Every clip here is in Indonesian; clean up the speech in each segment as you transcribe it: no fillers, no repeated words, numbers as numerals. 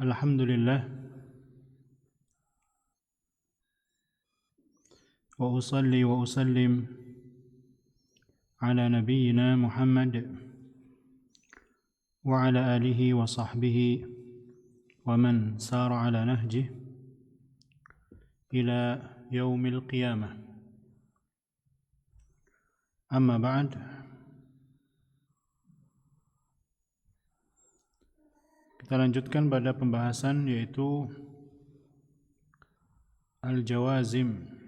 Alhamdulillah wa usalli wa usallim ala nabiyyina Muhammad wa ala alihi wa sahbihi wa man sara ala nahjih ila yaumil qiyamah. Amma ba'd. Kita lanjutkan pada pembahasan yaitu al-jawazim.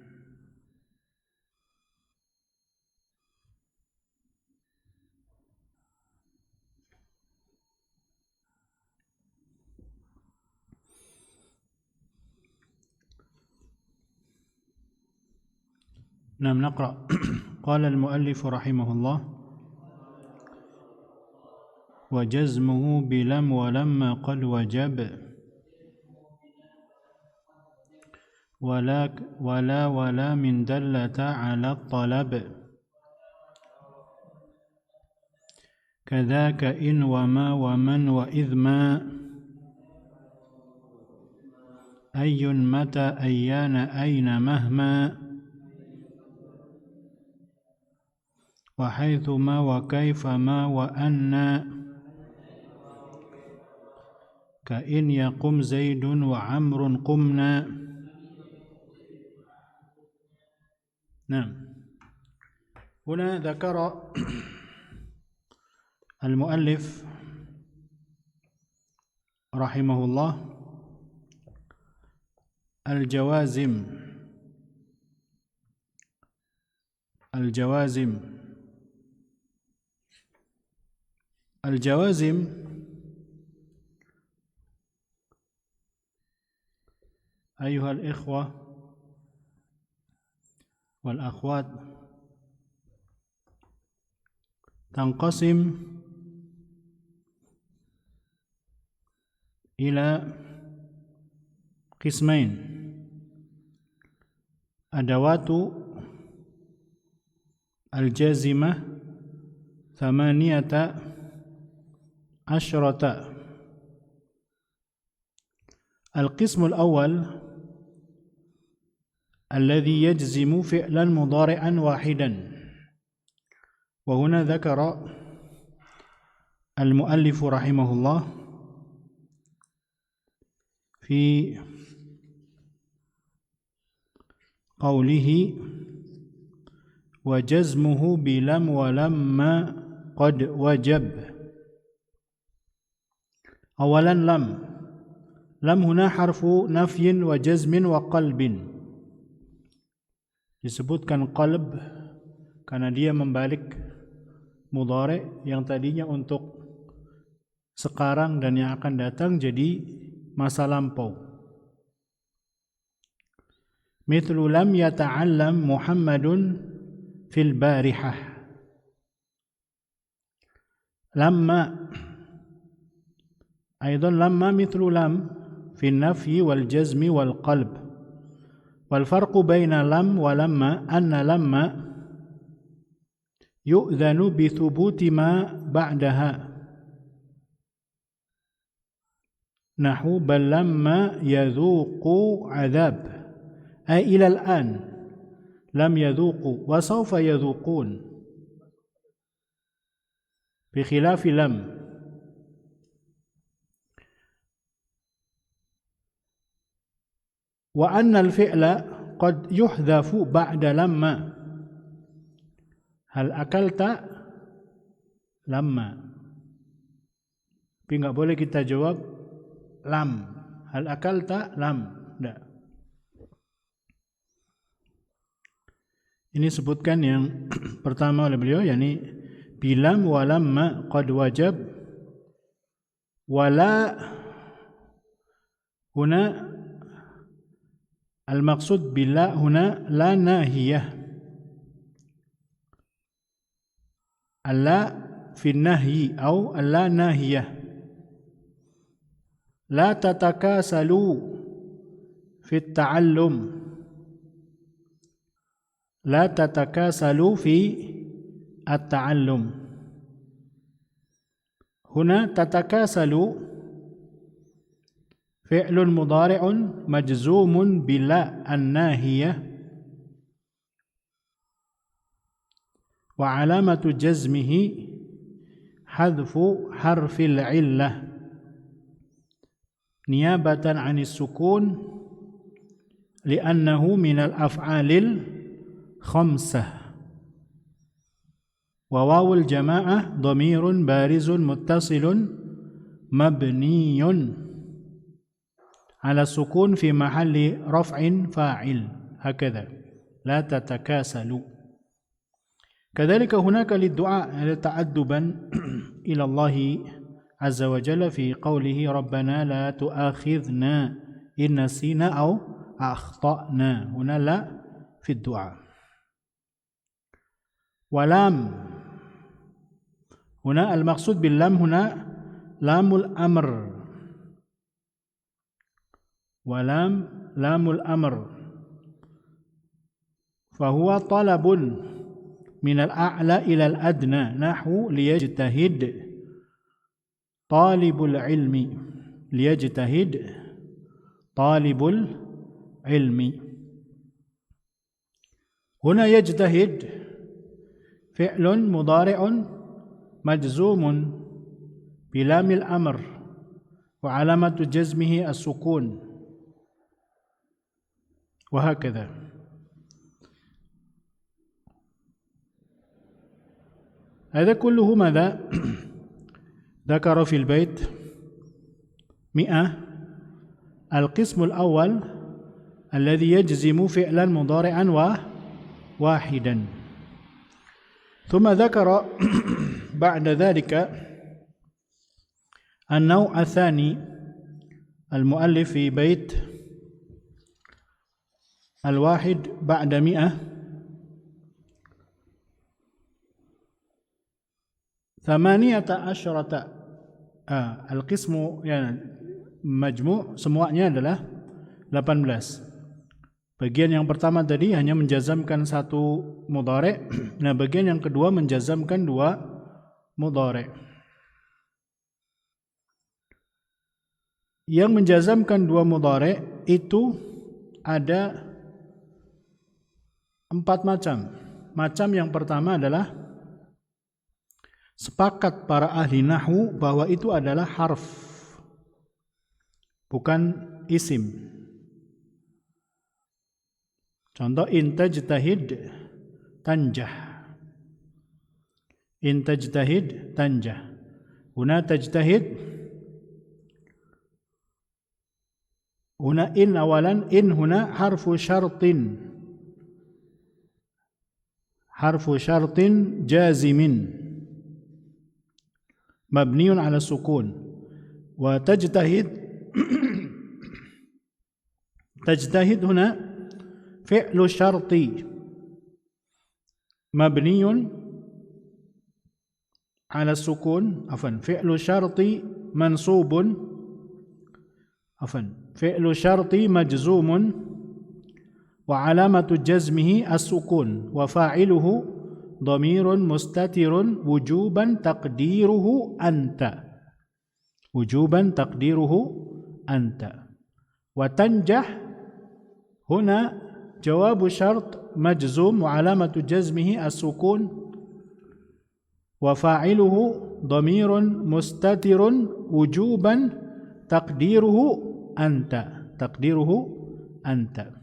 نقرأ. قال المؤلف رحمه الله: وجزمه بلم ولما قد وجب ولا من دلة على الطلب كذاك إن وما ومن وإذ ما أي متى أيان أين مهما وحيثما وكيفما وأن كإن يقم زيد وعمر قمنا. نعم. هنا ذكر المؤلف رحمه الله الجوازم. الجوازم أيها الإخوة والأخوات تنقسم إلى قسمين: أدوات الجازمة 18. القسم الأول الذي يجزم فعلا مضارعا واحدا، وهنا ذكر المؤلف رحمه الله في قوله: وجزمه بلم ولما قد وجب. أولا لم هنا حرف نفي وجزم وقلب. Disebutkan qalb karena dia membalik mudhari yang tadinya untuk sekarang dan yang akan datang jadi masa lampau. Mithlu lam yata'allam Muhammadun fil barihah. Lamma أيضا لما مثل لم في النفي والجزم والقلب. والفرق بين لم ولما أن لما يؤذن بثبوت ما بعدها، نحو بل لما يذوقوا عذاب، أي إلى الآن لم يذوقوا وسوف يذوقون، بخلاف لم. وأن الفعل قد يحذف بعد لما. هل أكلت؟ لما. Tapi nggak boleh kita jawab lam. Hal akalta? Lam. Tidak. Ini sebutkan yang pertama oleh beliau, yakni bilam walamma qad wajab wala huna al-maqsud bila huna la nahiyah. Alla fi nahyi atau alla nahiyah. La tatakasalu fi at-ta'allum. La tatakasalu fi at-ta'allum. Huna tatakasalu fi'lun mudhari'un majzumun bila an-nahiyah wa alamatu jazmihi hadfu harfil illah niyabatan 'anis sukun li'annahu minal af'alil khamsah wa wawul jama'ah dhamirun barizun muttasilun mabniyun ala sukun fi mahalli raf'in fa'il hakadha la tatakasalu. Kadzalika hunaka lid-du'a ta'adduban ila Allah azza wa jalla fi qawlihi rabbana la tu'akhidhna in nasina aw akhtana. Huna la fi ad-du'a. Walam huna al-maqsud bil lam huna lamul amr. Walam lamul amr fahuwa talabun min al-a'la ila al-adna nahwu liyajtahid talibul ilmi liyajtahid talibul ilmi. Huna yajtahid fi'lun mudhari'un majzumun bilamil amr wa alamatu jazmihi as-sukun وهكذا. هذا كله ماذا ذكر في البيت 100 القسم الأول الذي يجزم فعلا مضارعا واحدا ثم ذكر بعد ذلك النوع الثاني المؤلف في بيت الواحد بعد 100 18 al-qismu ya majmu' semuanya adalah 18. Bagian yang pertama tadi hanya menjazamkan satu mudhari'. Nah, bagian yang kedua menjazamkan dua mudhari'. Yang menjazamkan dua mudhari' itu ada 4 macam. Macam yang pertama adalah sepakat para ahli nahwu bahwa itu adalah harf, bukan isim. Contoh in tajtahid tanjah. In tajtahid tanjah. Huna tajtahid. Huna in awalan, in huna harfu syartin. Harfu syartin jazimin mabniun ala sukun. Wa tajtahid tajtahid huna fi'lu syarti mabniun ala sukun. Fi'lu syarti mansubun. Fi'lu syarti majzumun wa alamatu jazmihi as-sukun wa fa'iluhu dhamirun mustatirun wujuban taqdiruhu anta. Wujuban taqdiruhu anta. Wa tanjah huna jawabu syart majzum wa alamatu jazmihi as-sukun wa fa'iluhu dhamirun mustatirun wujuban taqdiruhu anta. Taqdiruhu anta.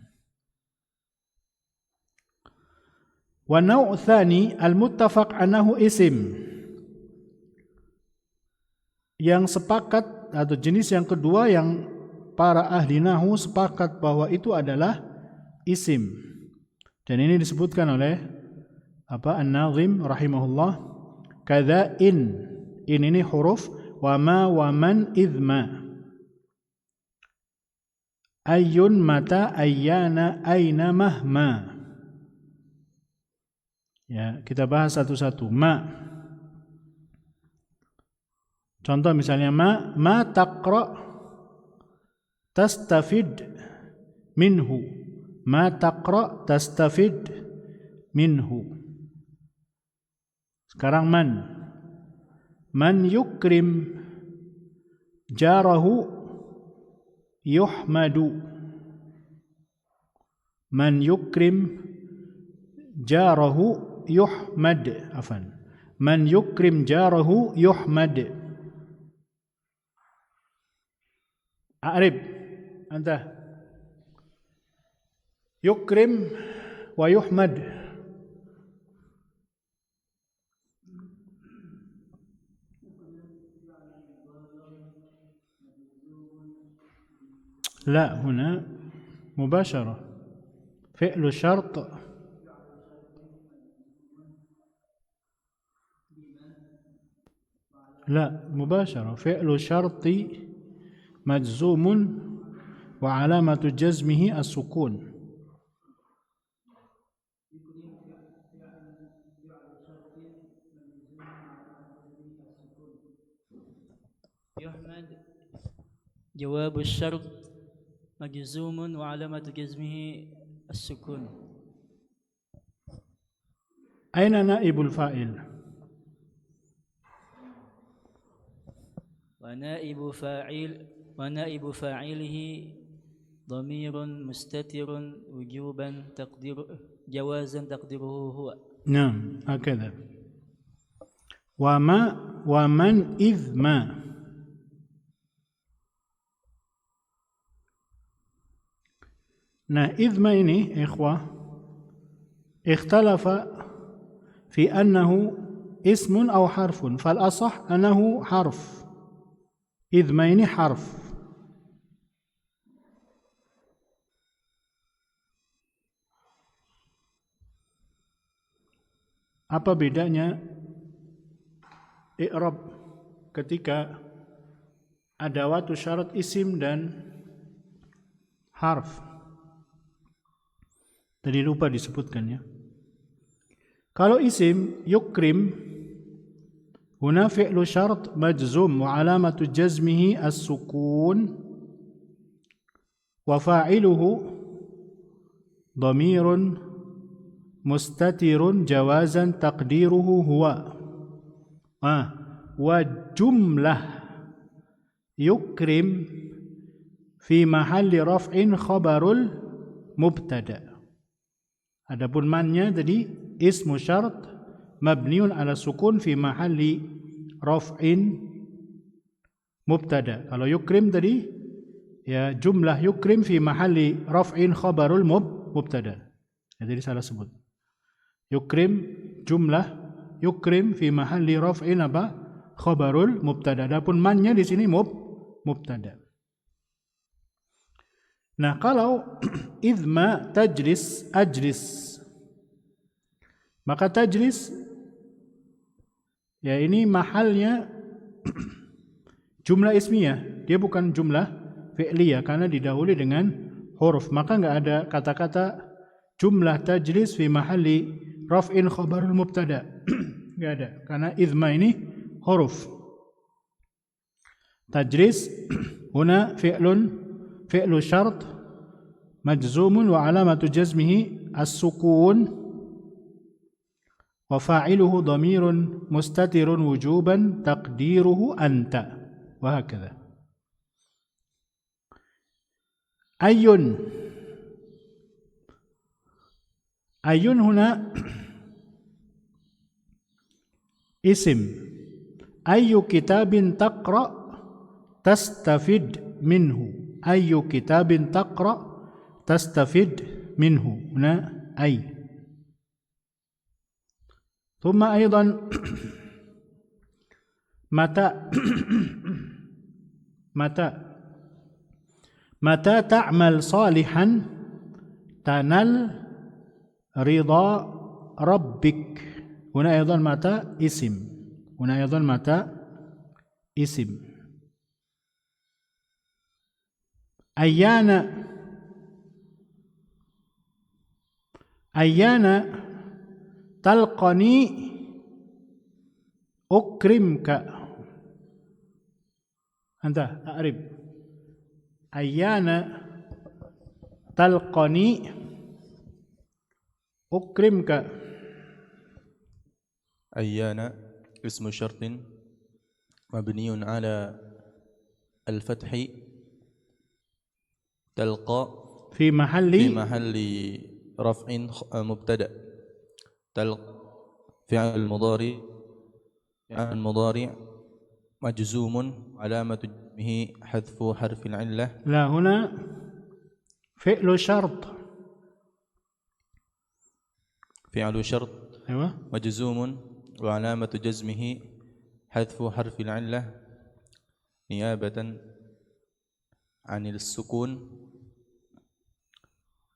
Wa-naw' tsani al-muttafaq annahu isim. Yang sepakat atau jenis yang kedua yang para ahli nahwu sepakat bahwa itu adalah isim. Dan ini disebutkan oleh An-Nazim rahimahullah. Kadza in ini huruf wa ma wa man idma. Ayyun mata ayyana aina mahma. Ya, kita bahas satu-satu. Ma. Contoh misalnya ma taqra tastafid minhu. Ma taqra tastafid minhu. Sekarang man yukrim jarahu yuhmadu. Man yukrim jarahu yuhmad. Afan. Man yukrim jarahu yuhmad. A'rib. Anta. Yukrim wa yuhmad. لا هنا مباشرة فعل شرط لا مباشرة فعل شرط مجزوم وعلامة جزمه السكون. يحمد جواب الشرط مجزوم وعلامة جزمه السكون. أين نائب الفاعل؟ ونائب فاعله ضمير مستتر وجوبا جوازا تقديره هو. نعم هكذا. ومن إذ ما. Nah, idma ini ikhwah ikhtalafa fi annahu ismun aw harfun, fal asah annahu harf. Idma ini harf. Apa bedanya i'rab ketika adawatu syarat isim dan harf? Tadi lupa disebutkan ya. Kalau isim yukrim, huna fi'lu syart majzum wa alamatu jazmihi as-sukun wa fa'iluhu dhamirun mustatirun jawazan taqdiruhu huwa. Wa jumlah yukrim fi mahalli raf'in khabarul mubtada. Adapun mannya tadi ismu syart mabniun ala sukun fi mahalli raf'in mubtada. Kalau yukrim tadi ya jumlah yukrim fi mahalli raf'in khabarul mubtada. Ya, tadi salah sebut. Yukrim jumlah yukrim fi mahalli raf'in apa? Khabarul mubtada. Adapun mannya di sini mubtada. Nah, kalau idma tajlis ajlis, maka tajlis ya ini mahalnya jumlah ismiyah, dia bukan jumlah fi'liyah karena didahului dengan huruf. Maka enggak ada kata-kata jumlah tajlis fi mahalli raf'in khabarul mubtada. Enggak ada karena idma ini huruf. Tajlis huna fi'lu syart majzumun wa alamatu jazmihi as-sukun wa fa'iluhu dhamirun mustatirun wujuban taqdiruhu anta wa hakadha. Ayun huna isim. Ayyu kitabin taqra tastafid minhu. Ayyu kitabin taqra tastafid minhu. Huna ay. Thumma aydan mata ta'mal salihan tanal ridha rabbik. Huna aydan mata isim. Huna aydan mata isim. Ayyana talqani ukrimka. Anta a'rib. Ayyana talqani ukrimka. Ayyana ismu syartin mabniun ala al-fathi تلقى في في محل محل رفع مبتدأ فعل المضارع مجزوم علامة جزمه حذف حرف العلة. لا، هنا فعل شرط. فعل شرط أيوة. مجزوم وعلامة جزمه حذف حرف العلة نيابة عن السكون.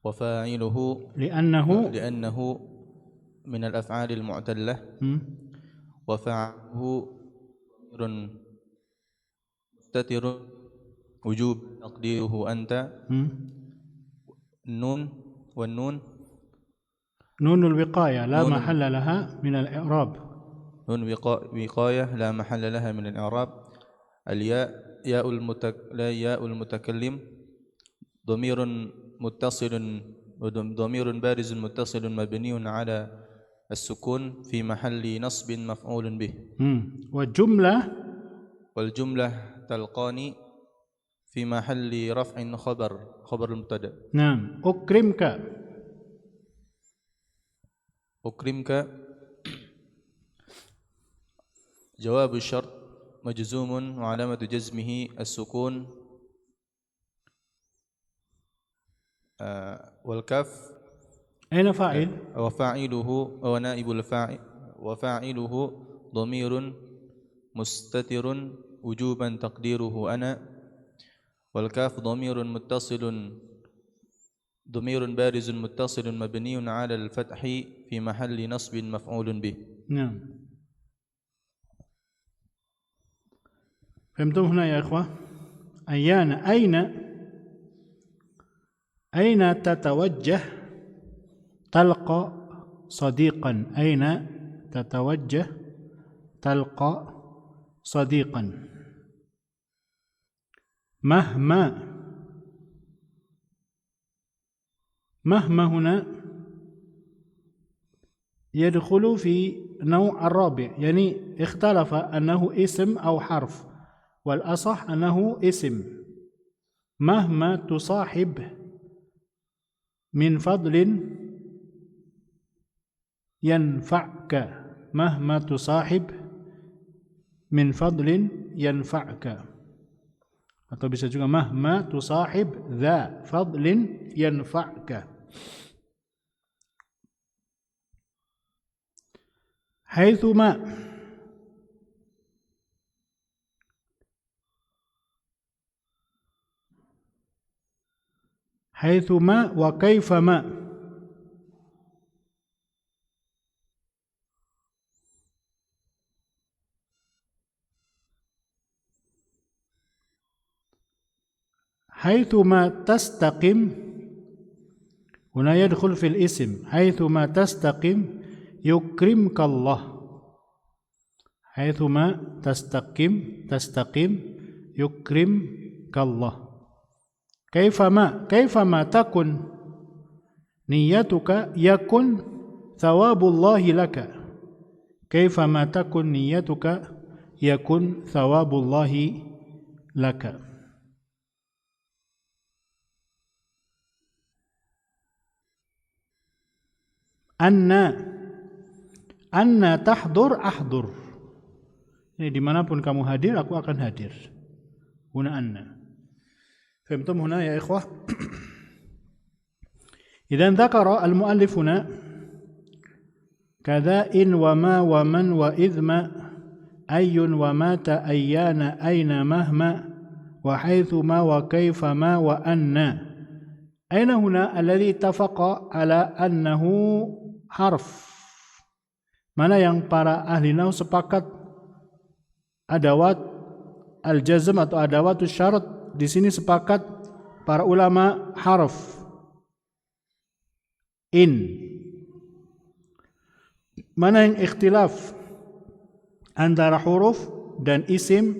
وفاعله لأنه من الأفعال المعتلة. وفاعله ضمير مستتر وجوب تقديره أنت. النون والنون نون الوقاية لا محل لها من الإعراب. نون وقاية لا محل لها من الإعراب. الياء ياء المتكلم ضمير بارز متصل مبني على السكون في محل نصب مفعول به. والجملة تلقاني في محل رفع خبر المبتدأ. نعم. أكرمك جواب الشرط مجزوم وعلامة جزمه السكون. والكاف أين فاعل؟ وفاعله ونائب الفاعل وفاعله ضمير مستتر وجوبا تقديره أنا. والكاف ضمير بارز متصل مبني على الفتح في محل نصب مفعول به. نعم. فهمتم هنا يا إخوة؟ أين تتوجه تلقى صديقا؟ أين تتوجه تلقى صديقا؟ مهما هنا يدخل في نوع الرابع، يعني اختلف أنه اسم أو حرف، والأصح أنه اسم. مهما تصاحب من فضل ينفعك. مهما تصاحب من فضل ينفعك. Atau bisa juga mahma tusahib dha fadlin yanfa'ka. Haitsuma wa kaifama. حيثما تستقم هنا يدخل في الاسم. حيثما تستقم يكرمك الله. حيثما تستقم يكرمك الله. كيفما تكن نيتك يكن ثواب الله لك. كيفما تكن نيتك يكن ثواب الله لك. Anna tahdur ahdur. Jadi dimanapun kamu hadir, aku akan hadir. Huna anna. Fahimtum huna ya ikhwah? Idzan dzakara al-muallif huna kadha'in wa ma wa man wa idma ayyun wa mata ayyana aina mahma wa haitsuma wa kaifama wa anna. Aina huna alladhi ittafaqa ala annahu harf. Mana yang para ahli nahwu sepakat adawat al-jazm atau adawatus syarat di sini sepakat para ulama harf. Mana yang ikhtilaf antara huruf dan isim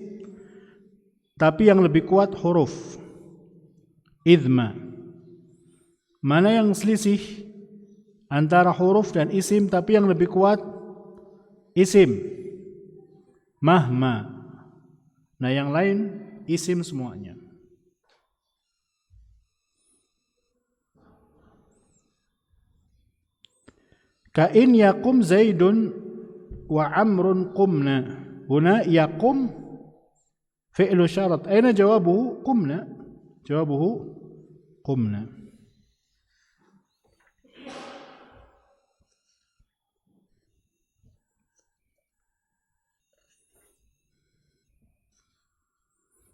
tapi yang lebih kuat huruf. Idma. Mana yang selisih antara huruf dan isim tapi yang lebih kuat isim. Mahma. Nah yang lain isim semuanya. Ka in yakum Zaidun wa Amrun qumna. Huna yakum fi'lu syarat. Aina jawabuhu? Qumna. Jawabuhu qumna.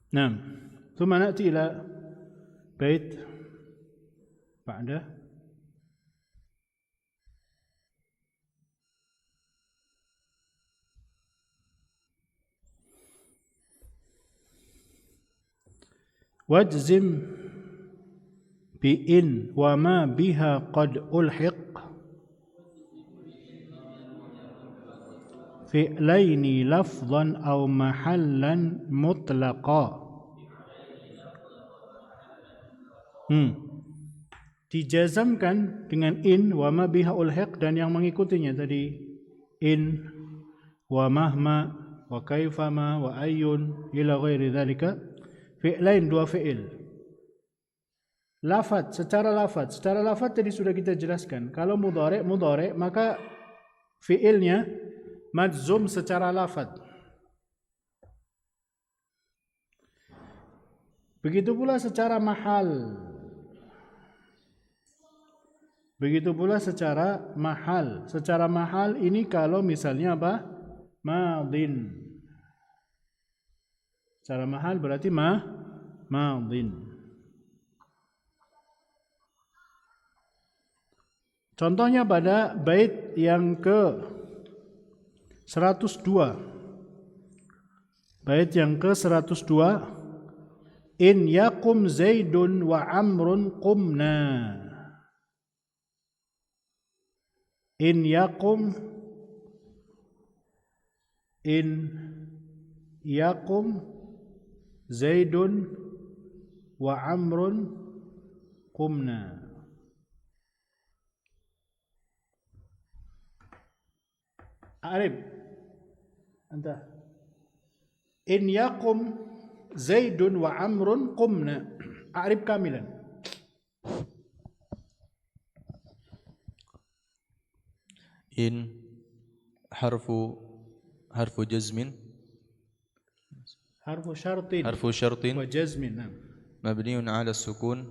نعم. ثم نأتي إلى بيت بعده. واجزم بإن وما بها قد ألحق فعلين لفظا أو محلا مطلقا. Dijazamkan dengan in wa ma biha ulhiq dan yang mengikutinya tadi in wa mahma wa kaifama wa ayyun ila ghairi dzalika. Fi'lain, dua fi'il. Lafaz, secara lafaz tadi sudah kita jelaskan. Kalau mudhari maka fi'ilnya majzum secara lafaz. Begitu pula secara mahal. Secara mahal ini kalau misalnya apa? Madin. Secara mahal berarti madin. Contohnya pada bait yang ke 102. Bait yang ke 102. In yakum Zaidun wa Amrun qumna. In yakum Zaidun wa Amrun qumna. Arif anta. In yakum Zaidun wa Amrun qumna. Arif kamilan. In harfu jazmin. حرف شرط وجزم. نعم. مبني على السكون.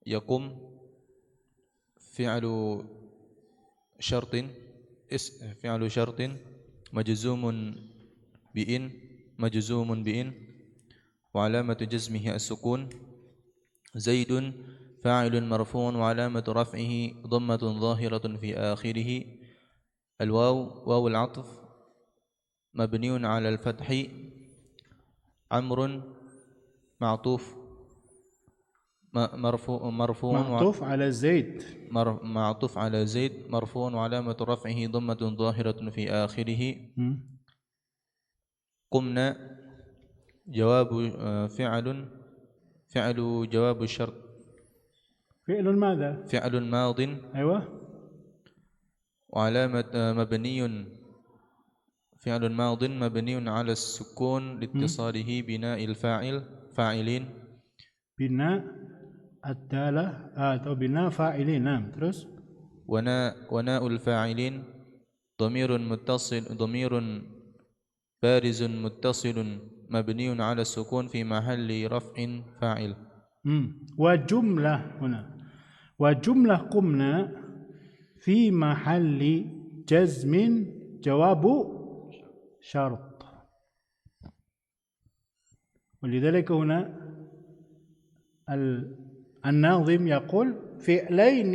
يقوم فعل شرط مجزوم بإن وعلامة جزمه السكون. زيد فاعل مرفوع وعلامة رفعه ضمة ظاهرة في آخره. الواو العطف مبني على الفتح. عمرو معطوف معطوف على زيد مرفوع وعلامة رفعه ضمة ظاهرة في آخره. قمنا جواب فعل جواب الشرط. فعل ماذا؟ فعل ماض. أيوة. وعلامة فعل ماض مبني على السكون لاتصاله بناء فاعلين. بناء الدالة atau بناء فاعلين. نعم. Terus وناء الفاعلين ضمير بارز متصل مبني على السكون في محل رفع فاعل. وجملة هنا وجملة قمنا في محل جزم جواب شرط. ولذلك هنا الناظم يقول فعلين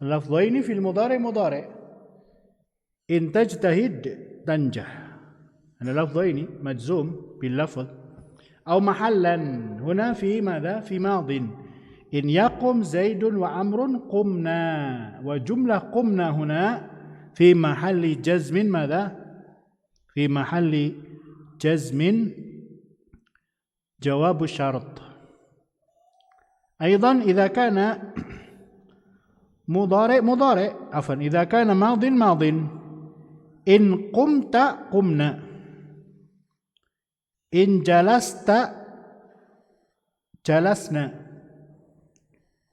لفظين في المضارع مضارع إن تجتهد تنجح. هذا لفظين مجزوم باللفظ. أو محلا هنا في ماذا؟ في ماض. إن يقم زيد وعمر قمنا. وجملة قمنا هنا في محل جزم ماذا؟ في محل جزم جواب الشرط. أيضا إذا كان مضارع عفوا إذا كان ماض إن قمت قمنا. إن جلست جلسنا.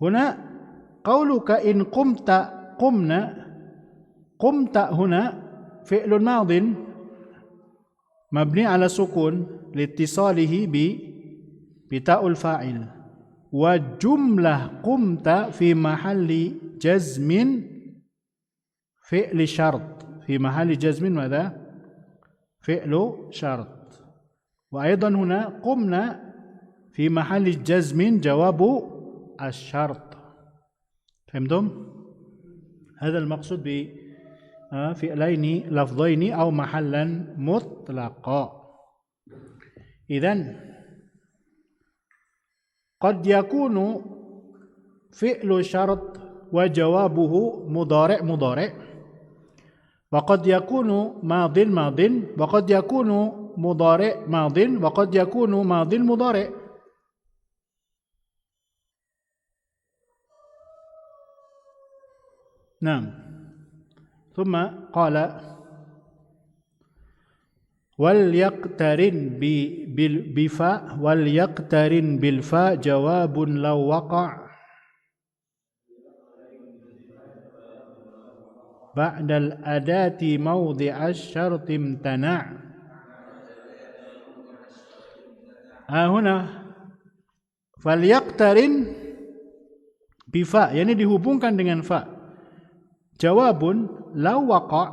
هنا qauluka in qumta huna fi'lun madin mabni ala sukun liittisalihi bi ta'ul fa'il wa jumlah qumta fi mahalli jazmin fi'li syart fi mahalli jazmin madha fi'lu syart wa aidan huna qumna fi mahalli jazmin jawabu asy-syart. Fahimtum? Hadha al-maqsud bi fi'laini lafdhaini aw mahallan mutlaqa. Idzan qad yakunu fi'lu syart wa jawabuhu mudhari' wa qad yakunu madin wa qad yakunu mudhari' madin wa qad yakunu madin mudhari'. Naam. Thumma qala wal yaqtarin bi fa wal yaqtarin bil fa jawabun law waqa' ba'da al adati mawdi' asy-syart imtana'. Huna fal yaqtarin bi fa, yani dihubungkan dengan fa. Jawabun law waqa'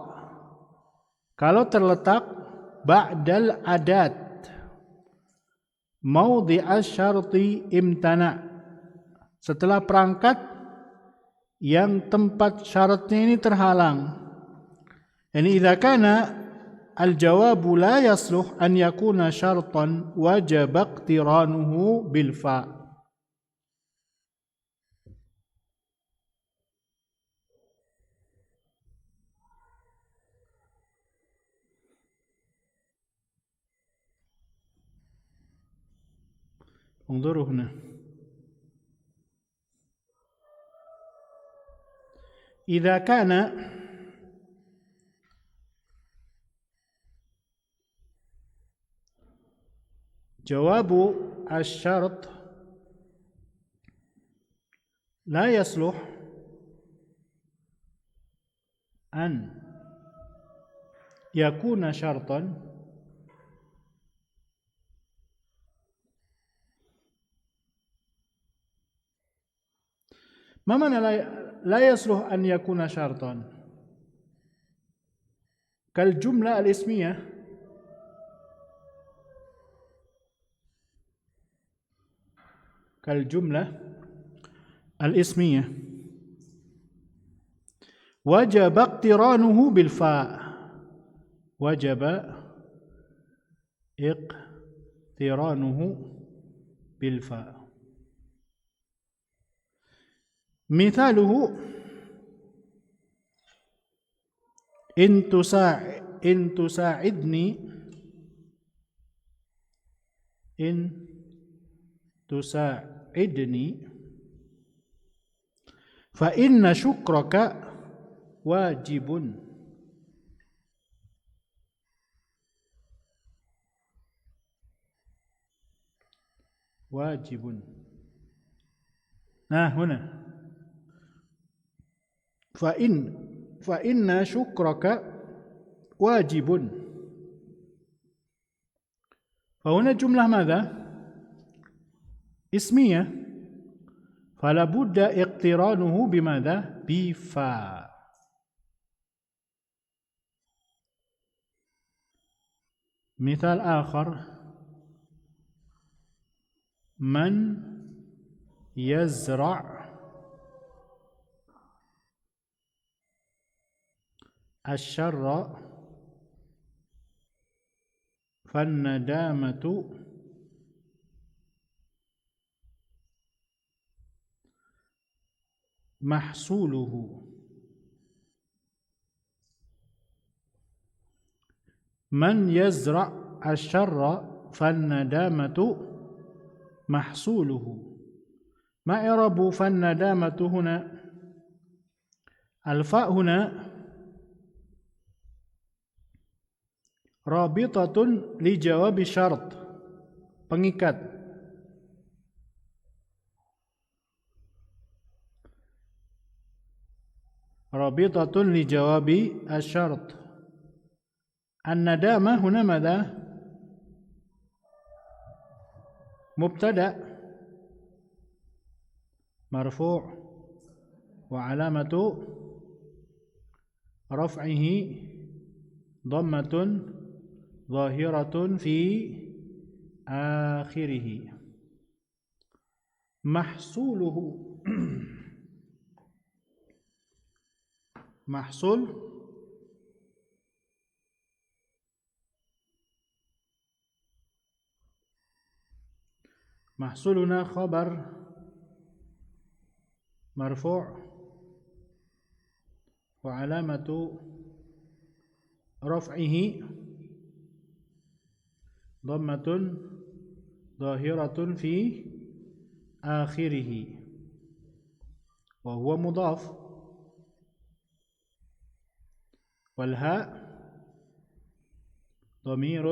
kalau terletak ba'dal adat mawdi' asy-syarti imtana' setelah perangkat yang tempat syaratnya ini terhalang. Yani idza kana al-jawabu la yasluh an yakuna syartan wajaba iqtiranuhu bil fa. انظروا هنا إذا كان جواب الشرط لا يصلح أن يكون شرطا ما معنى لا يصلح أن يكون شرطا؟ كالجملة الاسمية وجب اقترانه بالفاء مثاله إن تساعدني فإن شكرك واجب. Nah, huna فإن شكرك واجب. فهنا جملة ماذا؟ اسمية، فلا بد اقترانه بماذا؟ بفا. مثال آخر من يزرع الشر فالندامة محصوله. من يزرع الشر فالندامة محصوله. ما إعراب فالندامة هنا؟ الفاء هنا rabitatun li jawabi syarat, pengikat. رابطة لجواب الشرط. الندامة هنا ماذا؟ مبتدأ مرفوع وعلامة رفعه ضمة ظاهرة في آخره. محصوله محصول محصولنا خبر مرفوع وعلامة رفعه ضمة ظاهرة في آخره وهو مضاف. والهاء ضمير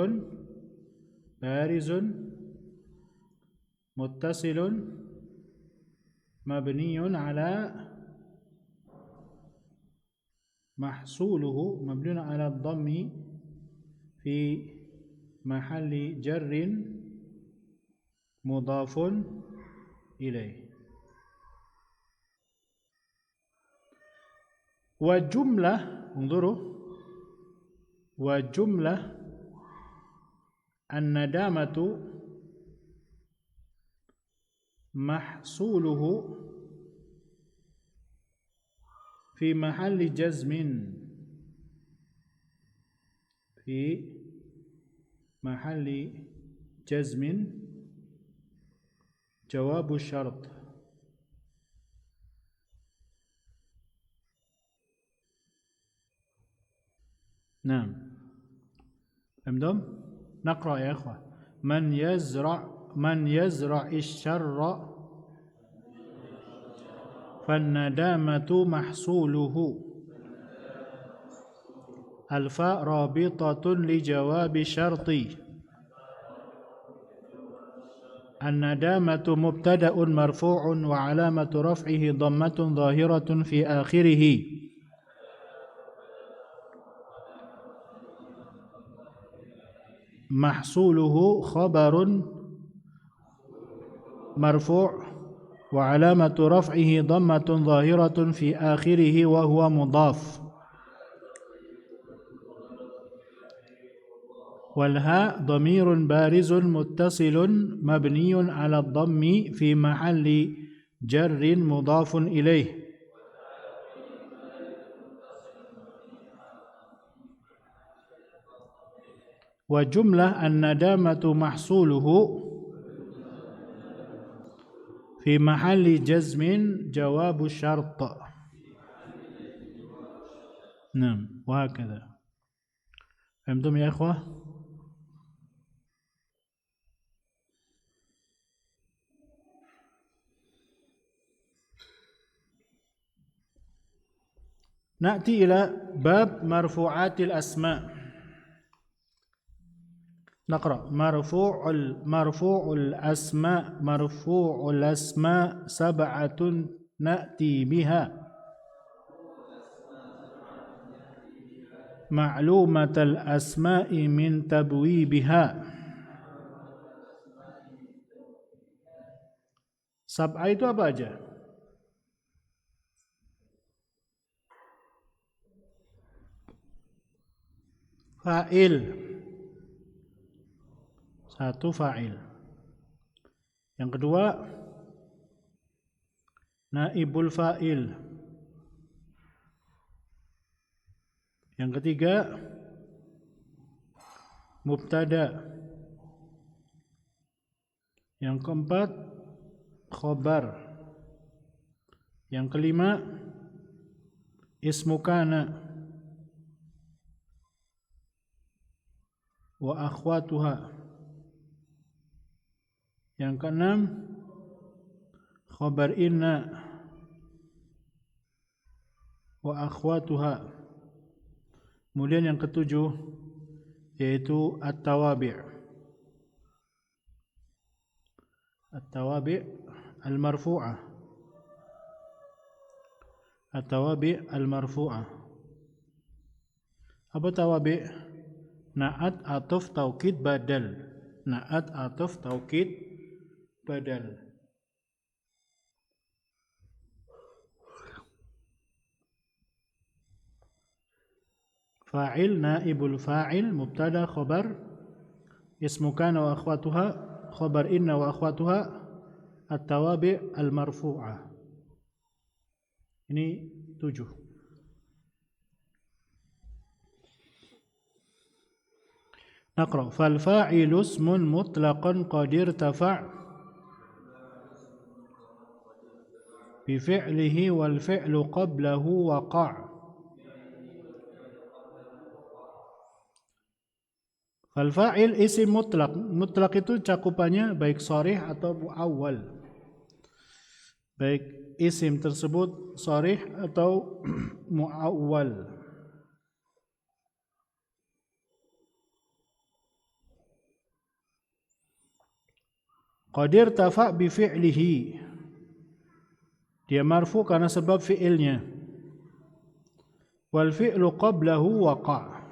بارز متصل مبني على محصوله مبني على الضم في محل جر مضاف إليه. وجملة انظروا وجملة الندامة محصوله في محل جزم في محل جزم جواب الشرط. نعم فهمتم؟ نقرأ يا أخوة. من يزرع الشر فالندامة محصوله. الفاء رابطة لجواب الشرط. الندامة مبتدأ مرفوع وعلامة رفعه ضمة ظاهرة في آخره. محصوله خبر مرفوع وعلامة رفعه ضمة ظاهرة في آخره وهو مضاف. والهاء ضمير بارز متصل مبني على الضم في محل جر مضاف إليه. وجملة الندامة محصوله في محل جزم جواب الشرط. نعم وهكذا. فهمتم يا إخوة؟ نأتي إلى باب مرفوعات الأسماء. نقرأ. مرفوع الأسماء سبعة نأتي بها معلومة الأسماء من تبويبها. Sab'ah itu apa aja? Fa'il. Satu fa'il. Yang kedua naibul fa'il. Yang ketiga mubtada. Yang keempat khobar. Yang kelima ismu kana wa akhwatuha. Yang keenam khobar inna wa akhwatuha. Kemudian yang ketujuh yaitu at-tawabi'. At-tawabi' al-marfu'ah. at-tawabi' al-marfu'ah. Apa tawabi'? Na'at, atuf, taukid, badal. Na'at, atuf, taukid, badal. Fa'il, naibul fa'il, mubtada, khobar, ismu kana wa akhwatuha, khobar inna wa akhwatuha, at-tawabi' al-marfu'ah. Ini 7. Naqra. Fal fa'ilu ismun mutlaqan qad irtafa' bi fi'lihi wal fi'lu qablahu waqa'. Fal fa'il isim mutlaq. Mutlaq itu cakupannya baik sharih atau muawwal. Baik isim tersebut sharih atau muawwal. Qadir tafa' bi fi'lihi. Dia marfu karena sebab fi'ilnya. Wal fi'lu qablahu waqa'.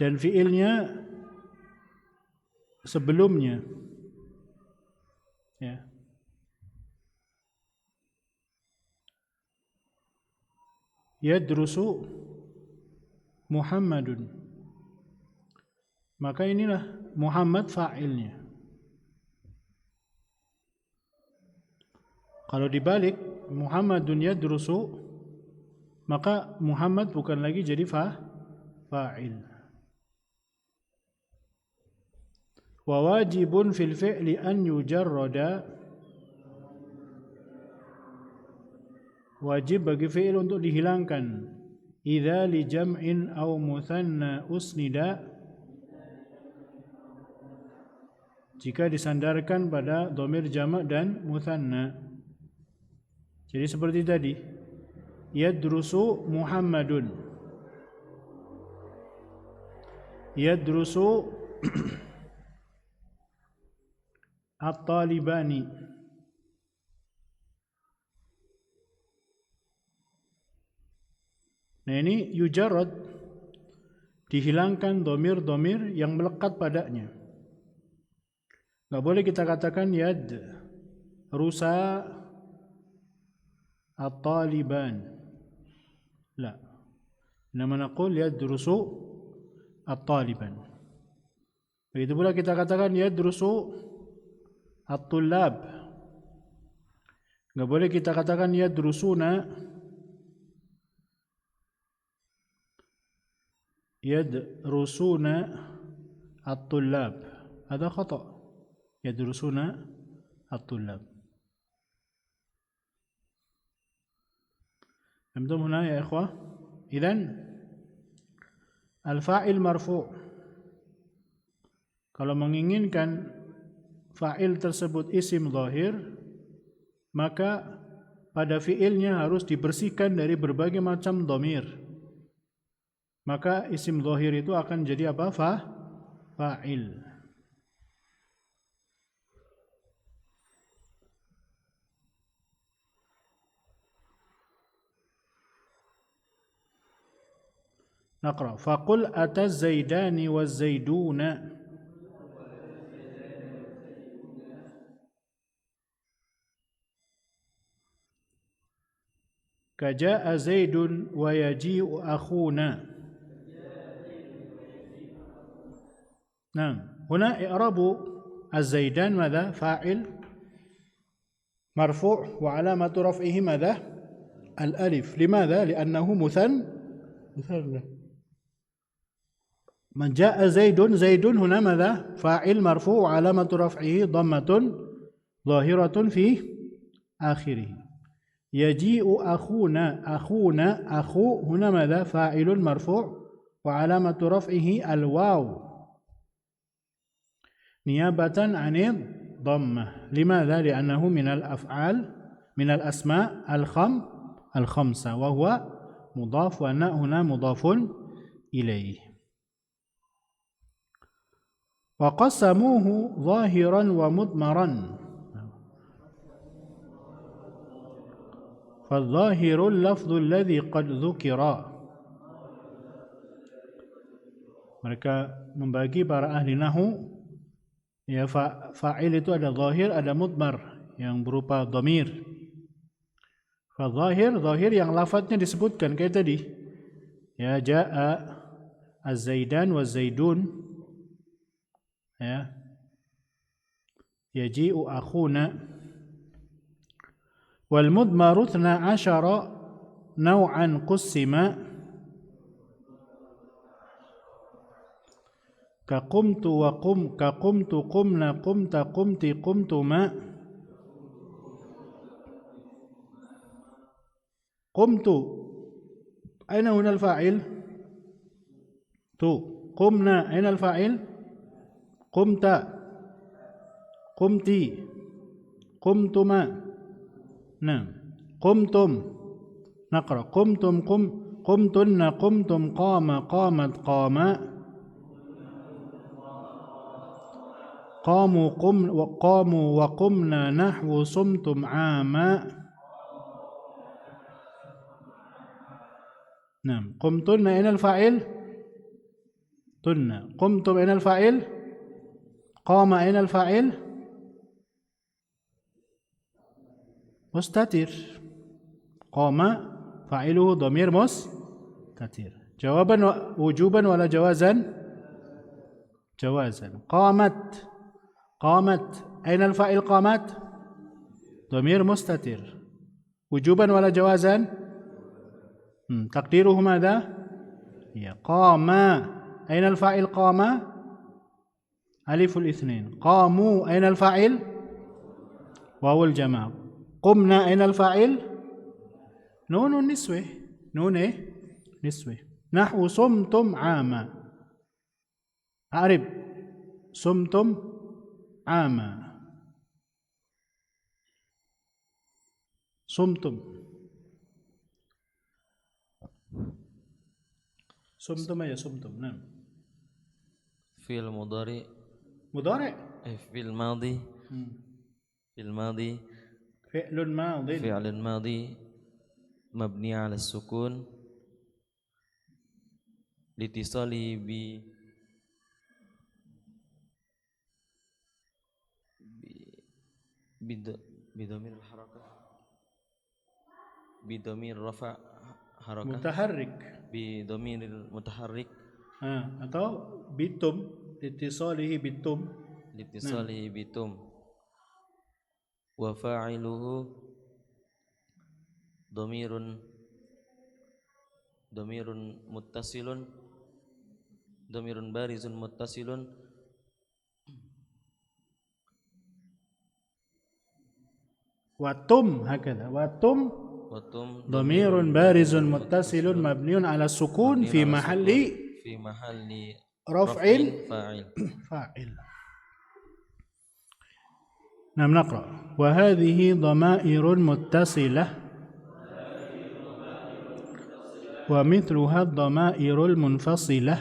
Dan fi'ilnya sebelumnya. Ya. Yadrusu Muhammadun. Maka inilah Muhammad fa'ilnya. Kalau dibalik Muhammadun yadrusu, maka Muhammad bukan lagi jadi fa'il. Wa wajibun fil fi'li an yujarrada. Wajib bagi fi'il untuk dihilangkan. Idza li jam'in aw muthanna usnida. Jika disandarkan pada dhamir jamak dan muthanna. Jadi seperti tadi, yadrusu Muhammadun. Yadrusu at-talibani. Nah ini yujarrad, dihilangkan dhamir-dhamir yang melekat padanya. Enggak boleh kita katakan yad rusa at-taliban. La. Nama naqul yadrusu at-taliban. Begitu pula kita katakan yadrusu at-tullab. Enggak boleh kita katakan yadrusuna at-tullab. Ada khata. Yadrusuna at-tullab. فهمتم هنا يا إخوة؟ إذن الفاعل مرفوع. Kalau menginginkan fa'il tersebut isim zahir, maka pada fi'ilnya harus dibersihkan dari berbagai macam dhamir. Maka isim zahir itu akan jadi apa? Fa'il. نقرأ فقل أتى الزيدان والزيدون كجاء زيد ويجيء أخونا. نعم هنا إعراب الزيدان ماذا؟ فاعل مرفوع وعلامة رفعه ماذا؟ الألف. لماذا؟ لأنه مثنى. من جاء زيد، زيد هنا ماذا؟ فاعل مرفوع وعلامة رفعه ضمة ظاهرة في آخره. يجيء أخونا، أخو هنا ماذا؟ فاعل مرفوع وعلامة رفعه الواو نيابة عن الضمة. لماذا؟ لأنه من الأفعال من الأسماء الخمسة وهو مضاف والناء هنا مضاف إليه. وقسموه ظاهرا ومضمرا. fadh-dhahirul lafdhul ladzi qad dzukira. Mereka membagi para ahli nahwu, ya, fa'il itu ada zahir, ada mudmar yang berupa dhamir. Zahir yang lafadznya disebutkan kayak tadi, ya, jaa az-zaidan waz-zaidun, ya, yaji'u akhuna. Wal mudmaru 12 naw'an qussima ka qumtu wa qum, ka qumtu qumna qumta qumti qumtuma. Qumtu, aina huna al-fa'il? Tu. Qumna, aina al-fa'il? Qumta, qumti, qumtuma. Nah, qumtum. Naqra. Qumtum, qumtunna, qumtum, qama, qamat, qama. Qamu, qamu wa qumna nahwu sumtum ama. Nah, qumtunna aina al-fa'il? Tunna. Qumtum aina al-fa'il? Qama aina al-fa'il? Mustatir. Qama fa'iluhu dhamir mustatir. Jawaban wujuban wala jawazan? Jawazan. Qamat. Qamat. Aina al-fa'il qamat? Dhamir mustatir. Wujuban wala jawazan? تقديره ماذا؟ قام. أين الفاعل قام؟ ألف الاثنين. قاموا أين الفاعل؟ واو الجماعة. قمنا أين الفاعل؟ نون النسوة. نون نسوة. نحو صمتم عاما. أعرب صمتم عاما. صمتم. Sumtum aja, sumtum. Nah. Fi'il mudhari. Mudhari. Fi'il madhi. Fi'il madhi. Fi'lun madhi. Fi'lun madhi. Mabni 'ala as-sukun. Litisali bi dhamir al-harakah. Bi dhamir rafa' harakah. Mutaharrik. Bi dhamiril mutaharrik, atau bitum, litisalihi bitum, litisalihi bitum. Wa fa'iluhu dhamirun muttasilun, dhamirun barizun muttasilun. Watum hakadha. Watum ضمير بارز متصل مبني على السكون في محل رفع فاعل. نعم نقرأ. وهذه ضمائر متصلة ومثلها الضمائر المنفصلة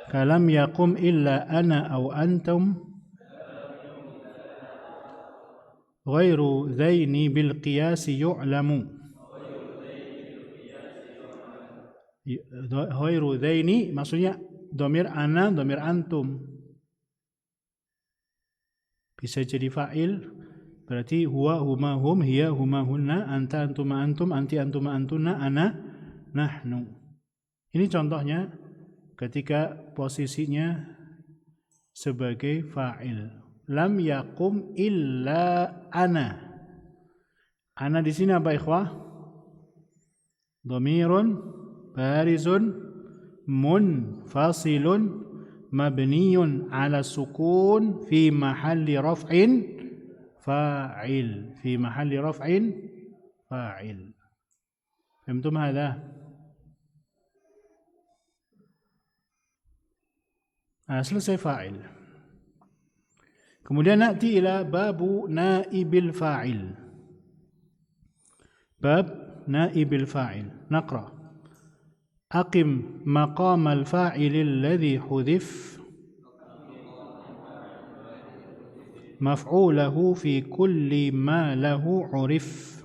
كلم يقم إلا أنا أو أنتم غير ذين بالقياس يعلم. غير ذين maksudnya dhamir ana, dhamir antum. Bisa jadi fa'il, berarti huwa, huma, hum, hiya, huma, hunna, anta, antuma, antum, anti, antuma, antuna, ana, nahnu. Ini contohnya ketika posisinya sebagai fa'il. Lam yakum illa ana. Ana di sini apa ikhwah? Dhamirun barizun munfasilun mabniyun ala sukun fi mahalli raf'in fa'il. Fi mahalli raf'in fa'il. Fahimtum hadha? Selesai fa'il. Kemudian na'ti ila babu naibil fa'il. Bab naibil fa'il. Naqra. Aqim maqam al-fa'il alladhi hudhif maf'ulahu fi kulli ma lahu urif.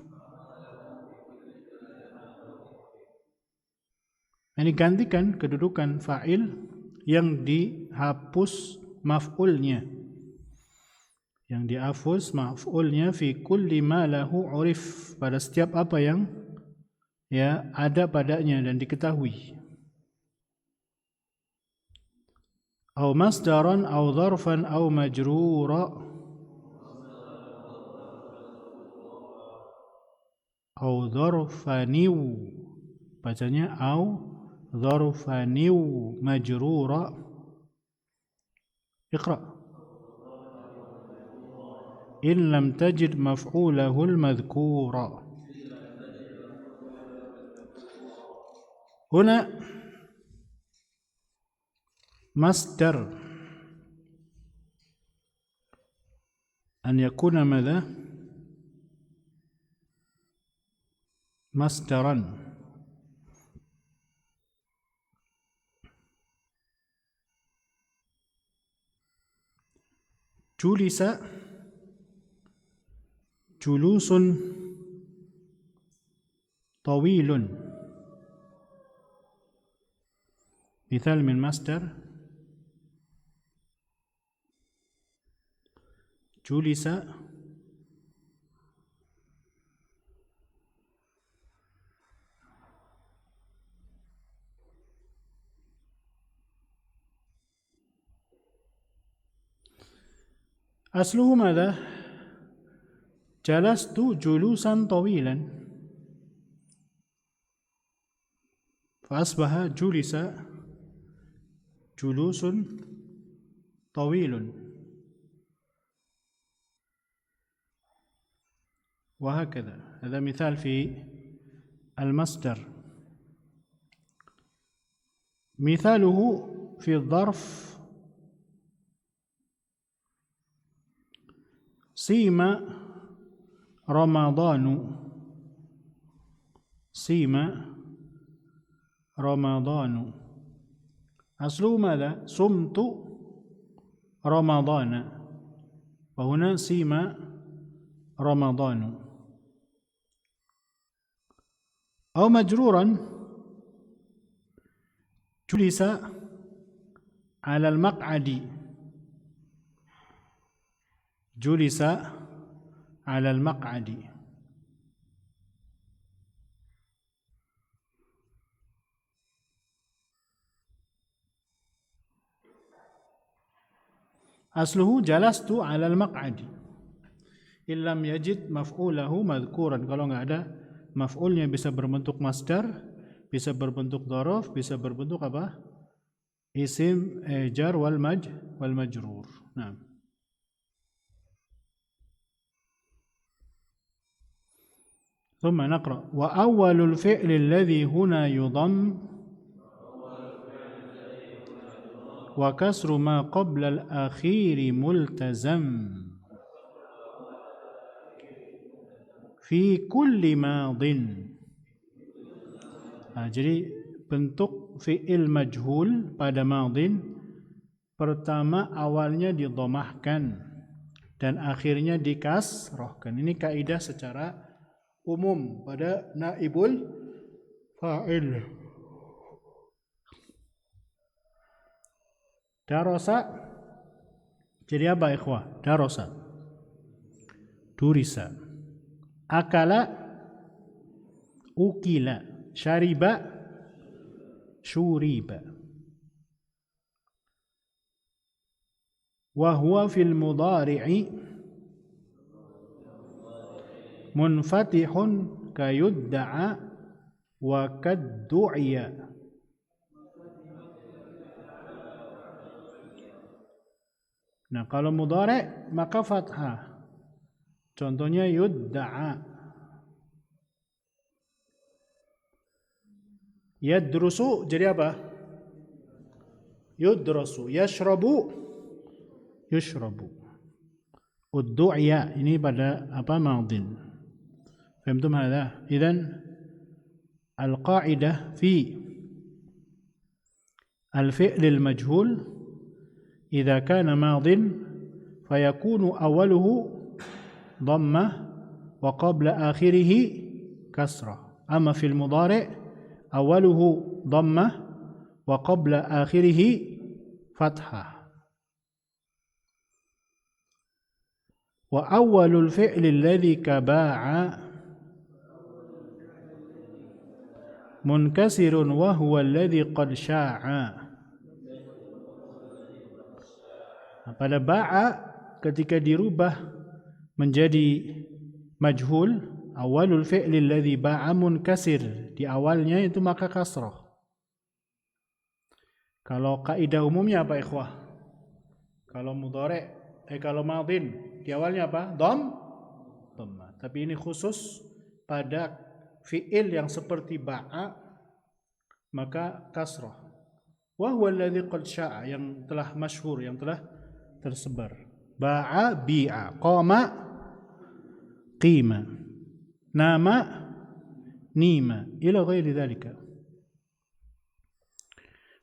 Ini gantikan kedudukan fa'il yang dihapus maf'ulnya. Yang dihapus maf'ulnya fi kulli ma lahu urif, pada setiap apa yang ya ada padanya dan diketahui. Au masdaran au dharfan au majrura au dharfaniu, bacanya au dharfaniu majrura. Iqra. In lam tajid maf'ulahu al-madhkura. Huna masdar an yakuna madha? Masdaran. Julisa julusun tawilun. Misal min masdar julisa asluhu madha? Jalastu julusan tawilan, fa asbaha julisa julusun tawilun, wa hakadha. Hadha mithal fi al-masdar. Mithaluhu fi al-dharf sima Ramadanu, sima Ramadanu. Aslu madha? Sumtu Ramadana, wa huna sima Ramadanu. Au majruran julisa ala al-maq'adi, julisa ala al-maq'adi. Asluhu jalastu ala al-maq'adi illam yajid maf'ulahu madhkuran. Kalau enggak ada maf'ulnya, bisa berbentuk masdar, bisa berbentuk dharaf, bisa berbentuk apa? Isim jar wal majrur. Nah. ثم نقرأ وأول الفعل الذي هنا يضم وكسر ما قبل الأخير ملتزم في كل ماض. Jadi bentuk fi'il majhul pada madin, pertama awalnya didhamahkan dan akhirnya dikasrahkan. Ini kaidah secara umum pada naibul fa'il. Darasa jadi apa ikhwah? Darasa, durisa, akala, ukila, syariba, syuriba. Wa huwa fil mudhari'i munfatihun kayudda'a wa kaddu'iya. Nah, kalau mudhari' maka fathah. Contohnya yudda'a. Yadrusu jadi apa? Yudrasu. Yashrabu, yushrabu. Uddu'iya ini pada apa? Madin. Fahimtum hadha? Idzan al-qa'idah fi al-fi'l al-majhul idza kana madin fayakunu awaluhu dhammah wa qabla akhirih kasrah. Amma fil mudhari' awaluhu dhammah wa qabla akhirih fathah. Wa awwalul fi'li alladhi kaba'a munkasirun wa huwa alladhi qad sya'a. Pada ba'a ketika dirubah menjadi majhul, awalul fi'li alladhi ba'a munkasir, di awalnya itu maka kasrah. Kalau kaidah umumnya apa ikhwah? Kalau mudhari' kalau madin di awalnya apa? Dhamma. Tapi ini khusus pada fi'il yang seperti ba'a maka kasrah. Wa huwa alladhi qad sya'a, yang telah masyhur, yang telah tersebar. Ba'a bi'a, qama qima, nama nima, ila ghairi dhalika.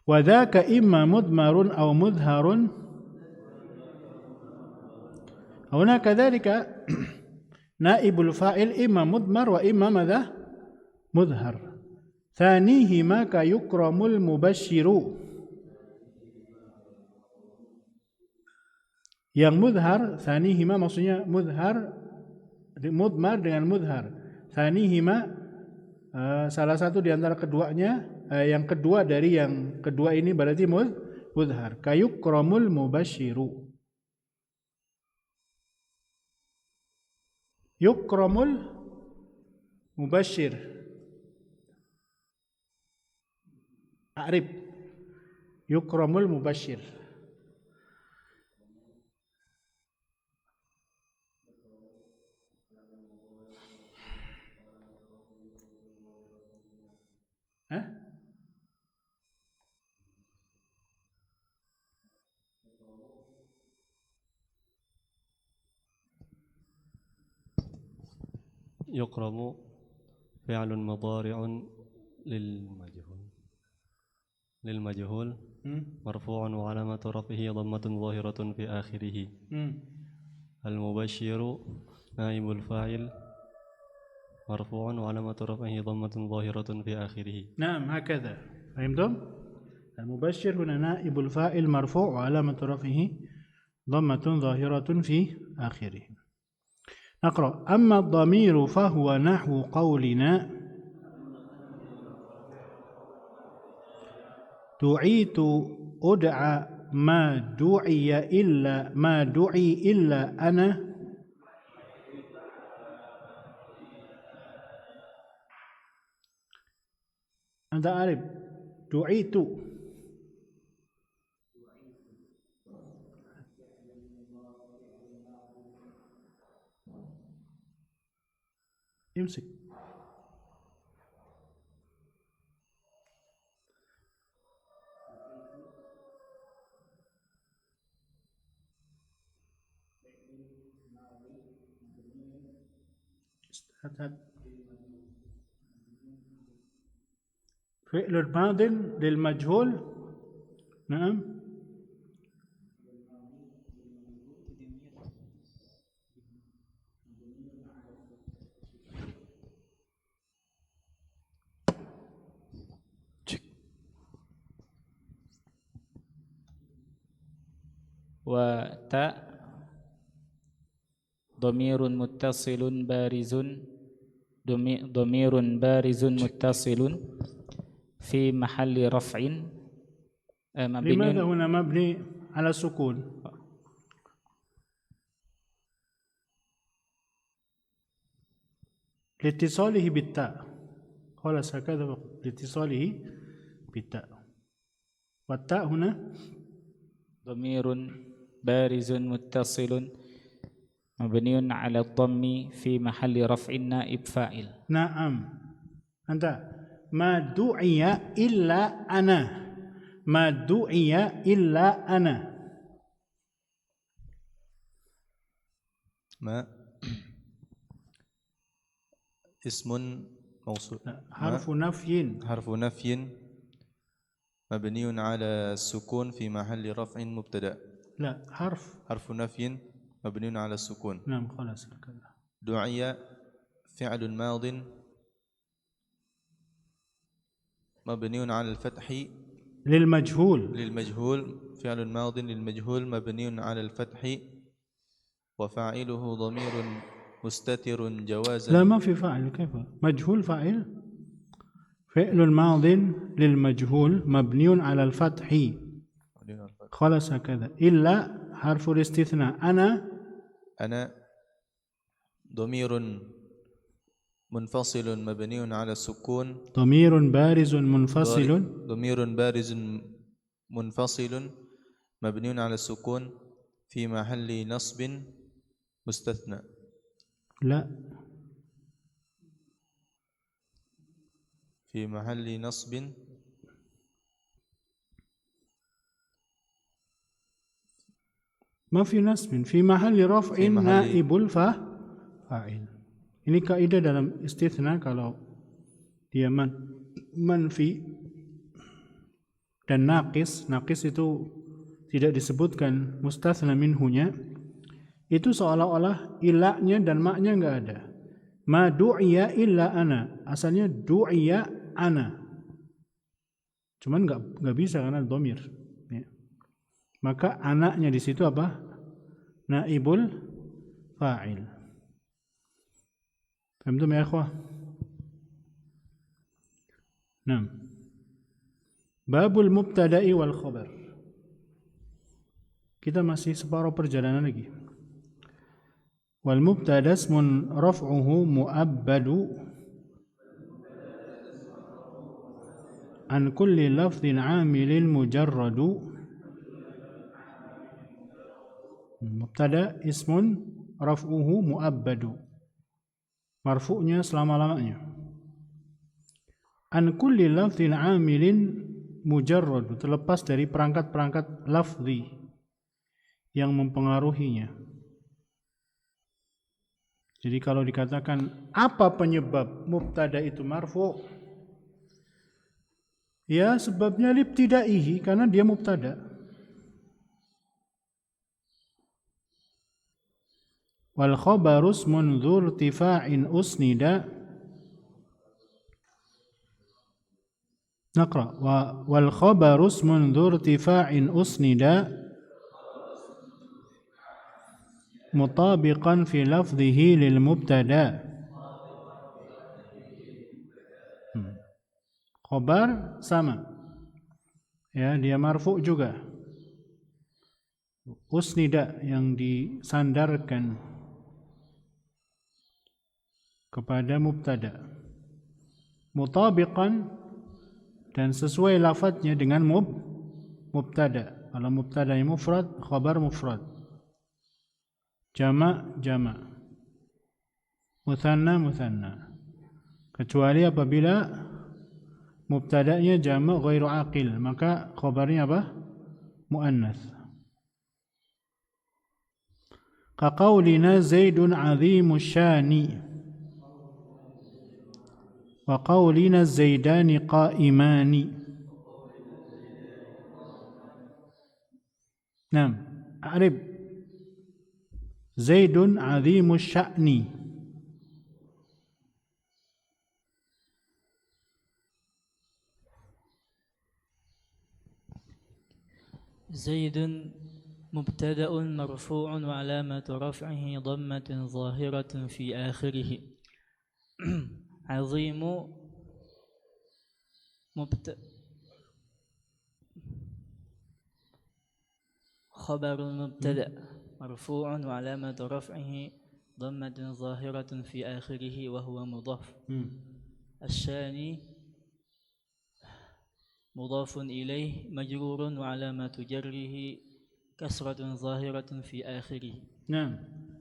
Wa dhaka imma mudmarun aw mudharun. Huna kadzalika naibul fa'il imma mudmar wa imma madha mudhar. Thanihima ka yukramul mubashiru. Yang mudhar, thanihima maksudnya mudhar, mudmar dengan mudhar. Thanihima salah satu di antara keduanya, yang kedua dari yang kedua ini berarti mudhar. Ka yukramul mubashiru. Yukramul mubashir. A'rib. Yukramul mubashir. يقرم فعل مضارع للمجهول مرفوع وعلامة رفعه ضمة ظاهرة في آخره. المبشر نائب الفاعل مرفوع وعلامة رفعه ضمة ظاهرة في آخره. نعم هكذا. فهمتم؟ المبشر هنا نائب الفاعل مرفوع وعلامة رفعه ضمة ظاهرة في آخره. نقرأ. أما الضمير فهو نحو قولنا دعيت أدعى ما دعي إلا أنا أنت عارف دعيت امسك هات فعل الماض للمجهول. نعم وتاء ضمير متصل بارز ضمير بارز متصل في محل رفع لماذا هنا مبني على السكون؟ لاتصاله بالتاء، خلاص هكذا لاتصاله بالتاء. والتاء هنا ضمير بارز متصل مبني على الضم في محل رفع نائب فاعل. نعم أنت ما دعي إلا أنا، ما دعي إلا أنا. ما اسم موصول، حرف نفي، حرف نفي مبني على السكون في محل رفع مبتدأ. لا حرف نفي مبني على السكون. نعم خلاص هكذا. دعي فعل ماض مبني على الفتح للمجهول. للمجهول، فعل ماض للمجهول مبني على الفتح وفاعله ضمير مستتر جوازا. لا ما في فاعل، كيف مجهول فاعل؟ فعل ماض للمجهول مبني على الفتح خلاص هكذا، إلا حرف الاستثناء أنا ضمير منفصل مبني على السكون. ضمير بارز منفصل. ضمير بارز منفصل مبني على السكون في محل نصب مستثنى. لا في محل نصب ما في نصب، في محل رفع نائب الفاعل. Ini kaidah dalam istitsna, kalau dia manfi dan naqis itu tidak disebutkan mustatsna minhunya, itu seolah-olah ilahnya dan maknya enggak ada. Ma du'iya illa ana, asalnya du'iya ana, cuman enggak bisa karena dhamir ya. Maka anaknya di situ apa? Naibul fa'il. Fahimtum ya ikhwah? Nah, babul mubtada'i wal khabar. Kita masih separuh perjalanan lagi. Wal mubtada ismun raf'uhu mu'abbadu an kulli lafdhin 'amilin mujarradu. Mubtada ismun raf'uhu mu'abbadu, marfu'nya selama-lamanya. An kulli lafdhin 'amilin mujarradu, terlepas dari perangkat-perangkat lafzi yang mempengaruhinya. Jadi kalau dikatakan apa penyebab mubtada itu marfu', ya sebabnya libtidaihi, karena dia mubtada. Wal khabaru ismun dzur irtifa'in usnida. Naqra. Wal khabaru ismun dzur irtifa'in usnida mutabiqan fi lafdhihi lil mubtada. Khabar sama, ya, dia marfu' juga. Usnida yang disandarkan kepada mubtada. Mutabiqan, dan sesuai lafadznya dengan mubtada. Kalau mubtada yang mufrad, khabar mufrad. Jama' jama'. Muthanna muthanna. Kecuali apabila mubtada'nya jama' ghairu aqil, maka khabarnya apa? Muannas. Ka qaulina Zaidun 'azimu syani wa qaulina Zaidani qa'imani. Naam, a'rib Zaidun 'azimu sya'ni. زيد مبتدأ مرفوع وعلامة رفعه ضمة ظاهرة في آخره. عظيم خبر المبتدأ مرفوع وعلامة رفعه ضمة ظاهرة في آخره وهو مضاف. الشاني مضاف إليه مجرور وعلامة جره كسرة ظاهرة في آخره. نعم.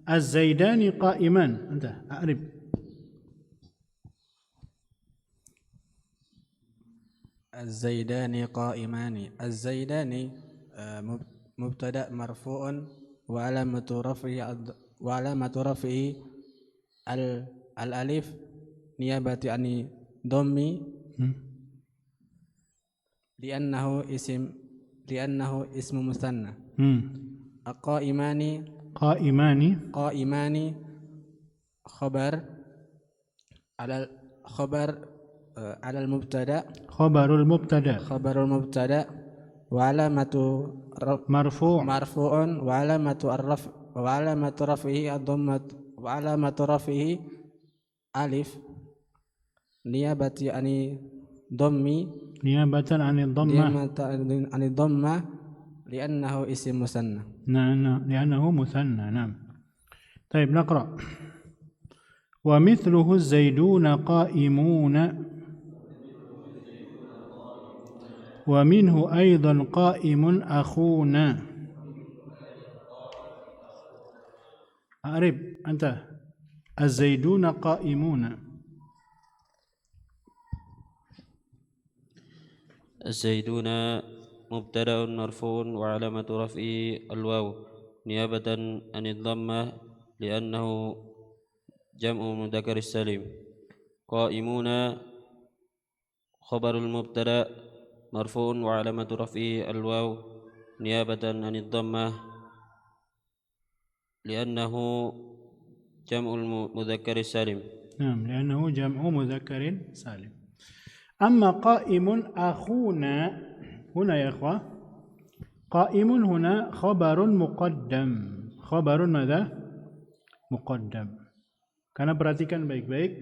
الزيدان قائمان. أنت أعرب. الزيدان قائمان. الزيدان مبتدأ مرفوع وعلامة رفعه الألف نيابة عن ضم لأنه اسم مثنى. القائمان qa'imani khabar على المبتدأ khabarul mubtada خبر المبتدأ وعلامة مرفوع وعلامة رفعه الضمة وعلامة رفعه ألف نيابة عن الضم niyabatan 'anil dhammah عن الضمة لأنه اسم مثنى. لأنه مثنى. نعم. طيب نقرأ. ومثله الزيدون قائمون ومنه أيضا قائم أخونا. أعرب أنت الزيدون قائمون. الزيدون مبتدأ مرفوع وعلامة رفعه الواو نيابة عن الضمة لأنه جمع مذكر السالم. قائمون خبر المبتدأ مرفوع وعلامة رفعه الواو نيابة عن الضمة لأنه جمع المذكر السالم. نعم لأنه جمع مذكر سالم. أما قائم أخونا هنا يا أخوة قائم هنا خبر مقدم. خبر ماذا؟ مقدم. Karena perhatikan baik-baik,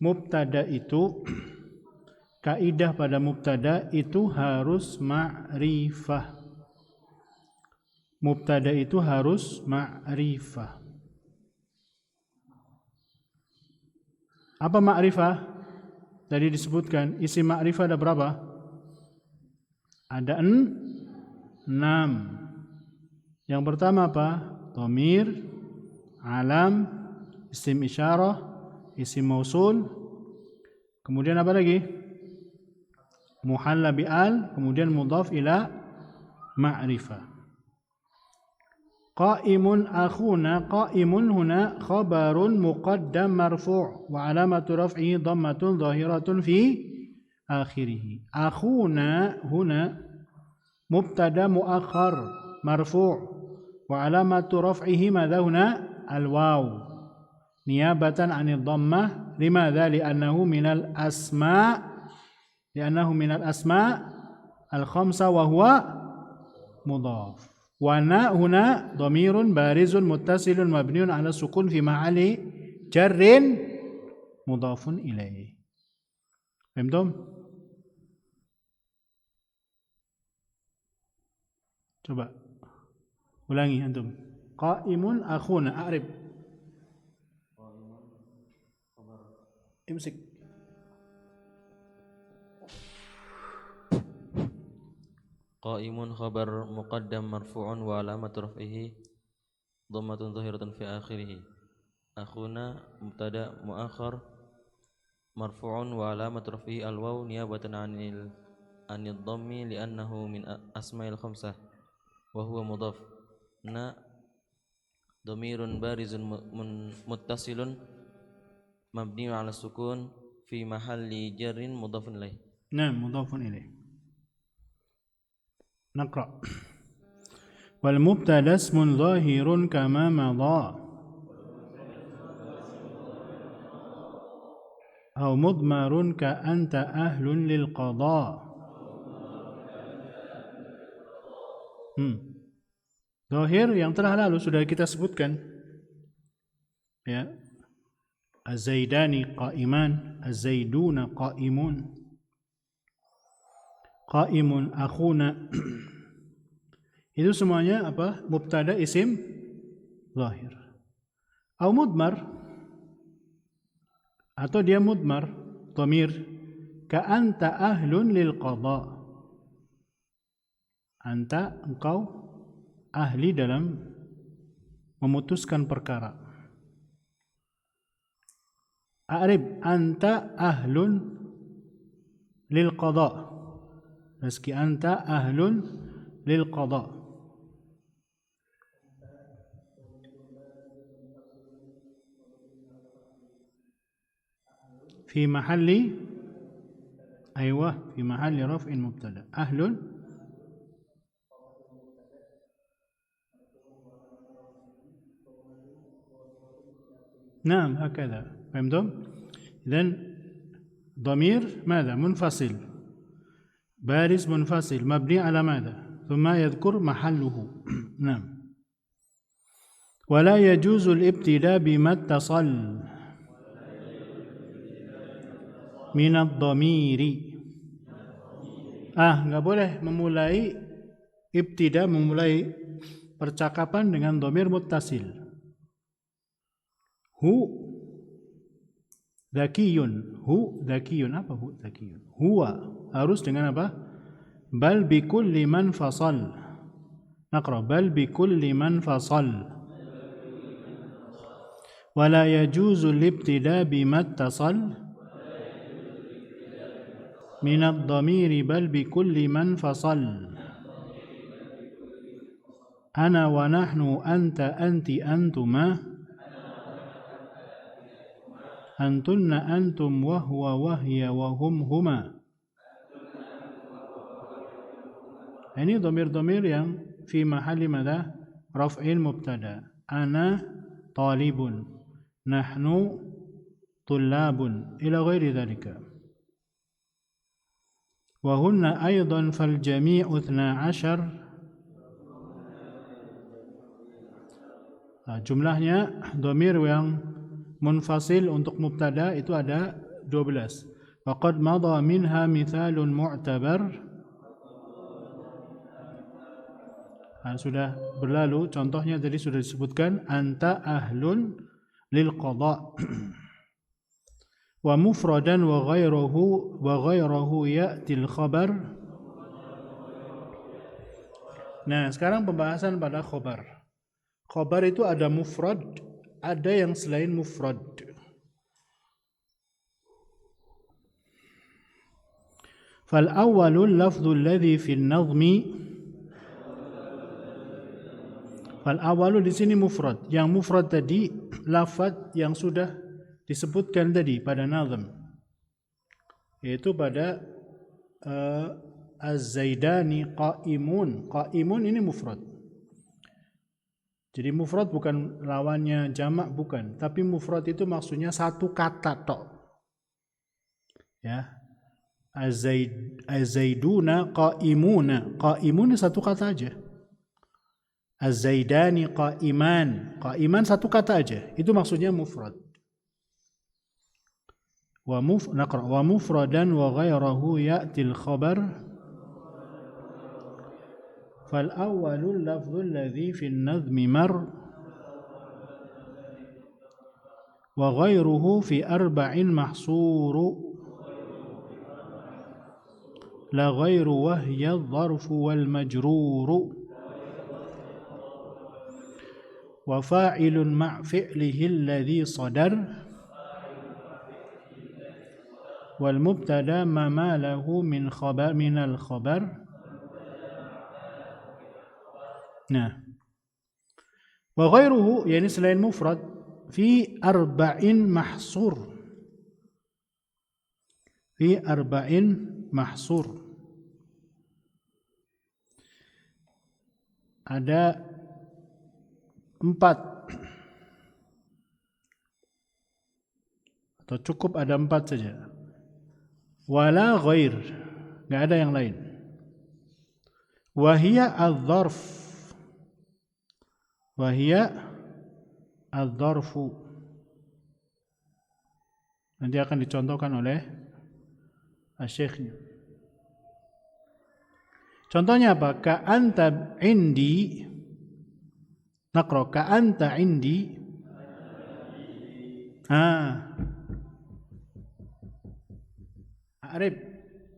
mubtada itu kaidah pada mubtada itu harus ma'rifah. Mubtada itu harus ma'rifah. Apa ma'rifah? Tadi disebutkan isi ma'rifah ada berapa? Ada 6. Yang pertama apa? Dhamir, alam, isim isyarah, isim mausul, kemudian apa lagi? Muhalla bi'al, kemudian mudhaf ila ma'rifah. Qa'imun akhuna, qa'imun huna khabarun muqaddam marfu' wa alamatu raf'ihi dhammatun zahiratun fi akhirih. Akhuna huna mubtada muakhar marfu' wa alamatu raf'ihi madha huna al-waw niyabatan 'anil dhammah. Limadha? Li'annahu minal asma' al-khamsa wa huwa mudhaf. Wa na huna dhamirun barizun muttasilun mabniun 'ala sukun fi mahalli jarrin mudhafun ilaih. Paham? Coba ulangi antum. Qa'imun akhuna, a'rib. Imsik. Qaimun khabar muqaddam marfu'un wa alamatu raf'ihi dhammatun zahiratun fi akhirih. Akhuna mubtada muakhar marfu'un wa alamatu raf'ihi al-waw niyabatan 'anil dhammi li'annahu min asma'il khamsah wa huwa mudhaf. Na dhamirun barizun muttasilun mabniun 'ala sukun fi mahalli jarrin mudhafun ilaih. Nah, mudhafun ilaih. نقرأ والمبتدا اسم ظاهر كما مضى أو مضمر كأنت أهل للقضاء. Zahir yang telah lalu sudah kita sebutkan ya. Az-Zaidani qa'iman, Az-Zaiduna qa'imun, Qaimun akhuna. Itu semuanya apa? Mubtada isim zahir. Atau mudmar, atau dia mudmar dhamir ka anta ahlun lil qada. Anta, engkau ahli dalam memutuskan perkara. A'rib anta ahlun lil qada. Meski anta ahlun lil qada. Fi mahalli fi mahalli raf'in mubtada. Ahlun نعم هكذا فهمتم؟ إذن ضمير ماذا؟ منفصل بارز منفصل مبني على ماذا؟ ثم يذكر محله نعم ولا يجوز الابتداء بما اتصل من الضمير nggak boleh memulai ibtida, memulai percakapan dengan dhamir muttasil. Hu dzakiyun, hu dzakiyun, apa hu dzakiyun? Huwa harus dengan apa? Bal bi kulli man fasal. Naqra bal bi kulli man fasal. Wala yajuzu al-ibtida bima ittasal من الضمير بل بكل من فصل أنا ونحن أنت أنت أنتما أنتن أنتم وهو وهي وهم هما. Ini dhamir-dhamir yang fi mahalli madha raf'il mubtada. Ana talibun, nahnu tullabun ila ghairi dhalika. وهن أيضا فالجميع 12. Jumlahnya dhamir yang munfasil untuk mubtada itu ada 12. Waqad madha minha mithalun mu'tabar. Sudah berlalu contohnya tadi sudah disebutkan anta ahlun lil qada. Wa mufradan wa ghayruhu ya'til khabar. Nah, sekarang pembahasan pada khabar. Khabar itu ada mufrad, ada yang selain mufrad. Fal awwalul lafdhul ladzi fi an-nazmi. Fal awwalu di sini mufrad. Yang mufrad tadi lafaz yang sudah disebutkan tadi pada nazm, yaitu pada az-zaidani qa'imun. Qa'imun ini mufrad. Jadi mufrad bukan lawannya jamak, bukan, tapi mufrad itu maksudnya satu kata tok. Ya. Az-zaiduna qa'imuna. Qa'imun satu kata aja. Az-zaidani qa'iman. Qa'iman satu kata aja. Itu maksudnya mufrad. نقرأ ومفردا وغيره يأتي الخبر فالأول اللفظ الذي في النظم مر وغيره في 4 محصور لا غير وهي الظرف والمجرور وفاعل مع فعله الذي صدر والمبتدا ما له من خبر من الخبر. Nah, wa ghairuhu yani selain mufrad fi 4 mahsur. Fi 4 mahsur. Ada 4 atau cukup ada 4 saja. Wala ghair, enggak ada yang lain. Wahia adz-dzarf. Wahia adz-dzarfu. Nanti akan dicontohkan oleh asy-syekhnya. Contohnya apa? Ka anta indi. Naqra ka anta indi. Arif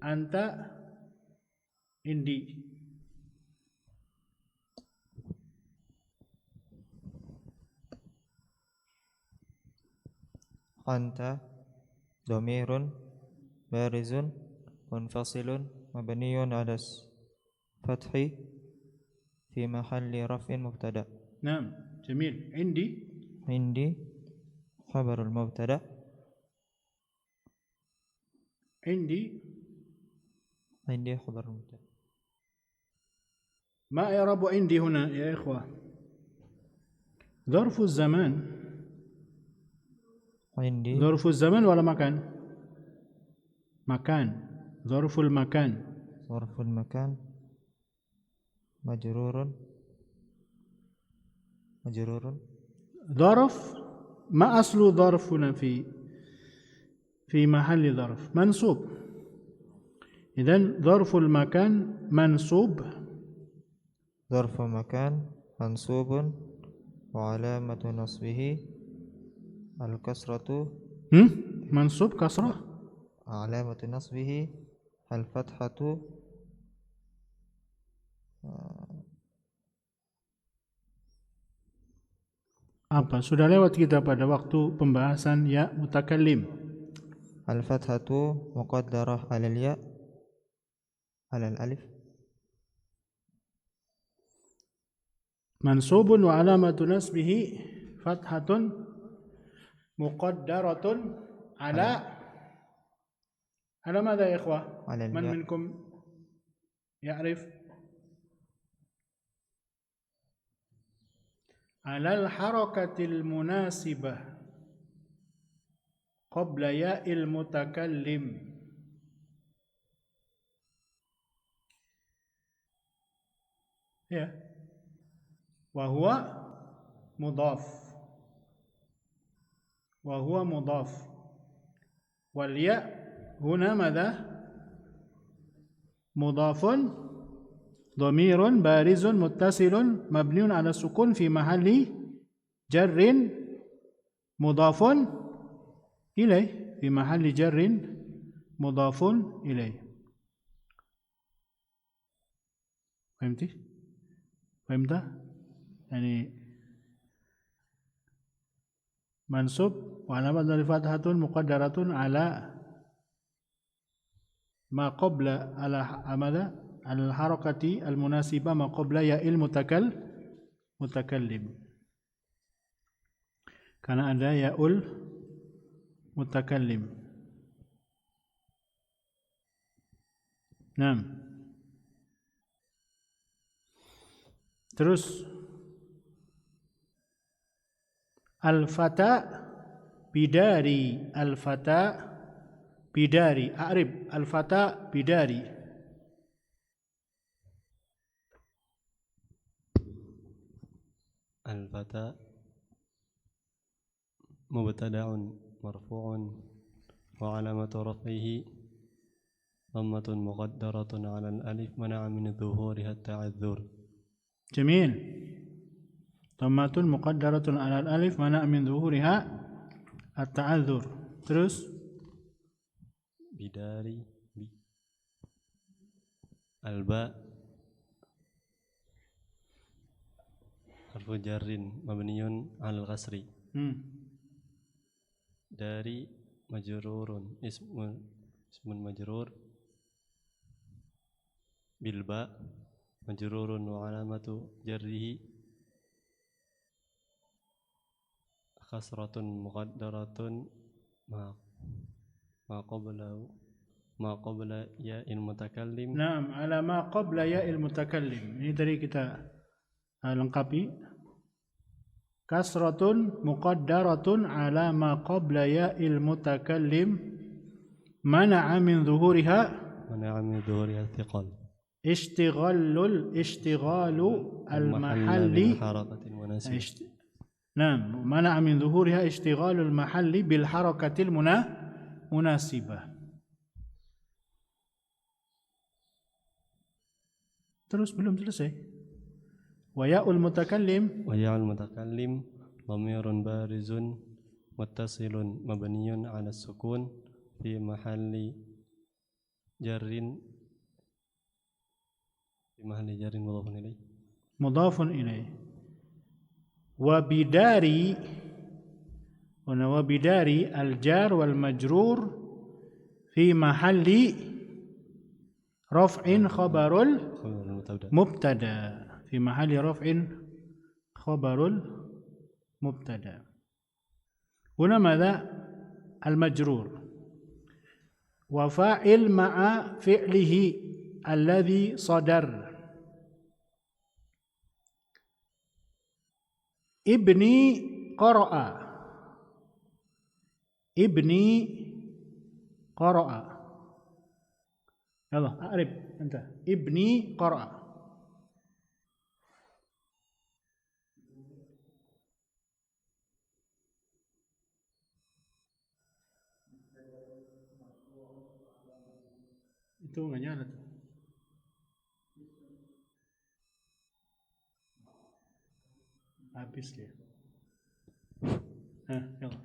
anta indi. Anta dhamirun barizun munfasilun mabniun 'ala fathi fi mahalli raf'in mubtada. Naam, jamil. Indi khabarul mubtada. Indi khabarul mubtada. ما إعراب عندي هنا يا إخوة؟ ظرف الزمان عندي Dzarful zaman wala makan? Makan. Dzarful makan. ظرف المكان مجرور ظرف ما أصل ظرفنا في محل ظرف منصوب. إذن ظرف المكان منصوب. ظرف مكان منصوب وعلامة نصبه الكسرة منصوب كسرة. علامة نصبه الفتحة Apa? Sudah lewat kita pada waktu pembahasan ya mutakallim. الفتحة مقدرة على الياء على الألف منصوب وعلامة نصبه فتحة مقدرة على ماذا يا إخوة؟ على من الياء منكم يعرف؟ على الحركة المناسبة قبل ياء المتكلم. Ya. وهو مضاف والياء هنا ماذا؟ مضاف ضمير بارز متصل مبني على السكون في محل جر مضاف إليه في محل جر مضاف إليه. فهمت؟ يعني منصوب وعلامة فتحة مقدرة على ما قبل على ماذا؟ على الحركة المناسبة ما قبل ياء المتكلم. Karena ada ya'ul mutakallim. Nah. Terus al-fata bidari, al-fata bidari, a'rib al-fata bidari. Al-fata mubtada'un marfu'un wa 'alamatu raf'ihi dhammatun muqaddaratun 'ala al-alif mana'a min dhuhuriha at-ta'adhdhur. جميل. ضمة مقدرة على الألف منع من ظهورها التعذر. Terus bidari alba harfu jarrin mabniyun 'alal kasri. Dari majrurun ismun majrur bilba majrurun wa alamatu jarrihi khasratun muqaddaratun ma qabla ya'il mutakallim. Naam, ala ma qabla ya'il mutakallim. Ini tadi kita lengkapi. Kasratun muqaddaratun ala ma qabla ya'il mutakallim mana'a min dhuhuriha thiqal. اشتغال المحل نعم منع من ظهورها اشتغال المحل بالحركة المناسبة. Terus belum selesai. Waya'ul mutakallim dhamirun barizun muttasilun mabniyun 'ala sukun fi mahalli jarrin مضاف إليه. وبداري الجار والمجرور في محل رفع خبر المبتدا. في محل رفع خبر المبتدا. هنا ماذا؟ المجرور وفاعل مع فعله الذي صدر. ابني قرأ ibni qara'a. Yalla, a'rib anta. Ibni qara'a. Itu enggak nyala tuh. Habis dia. Yalla.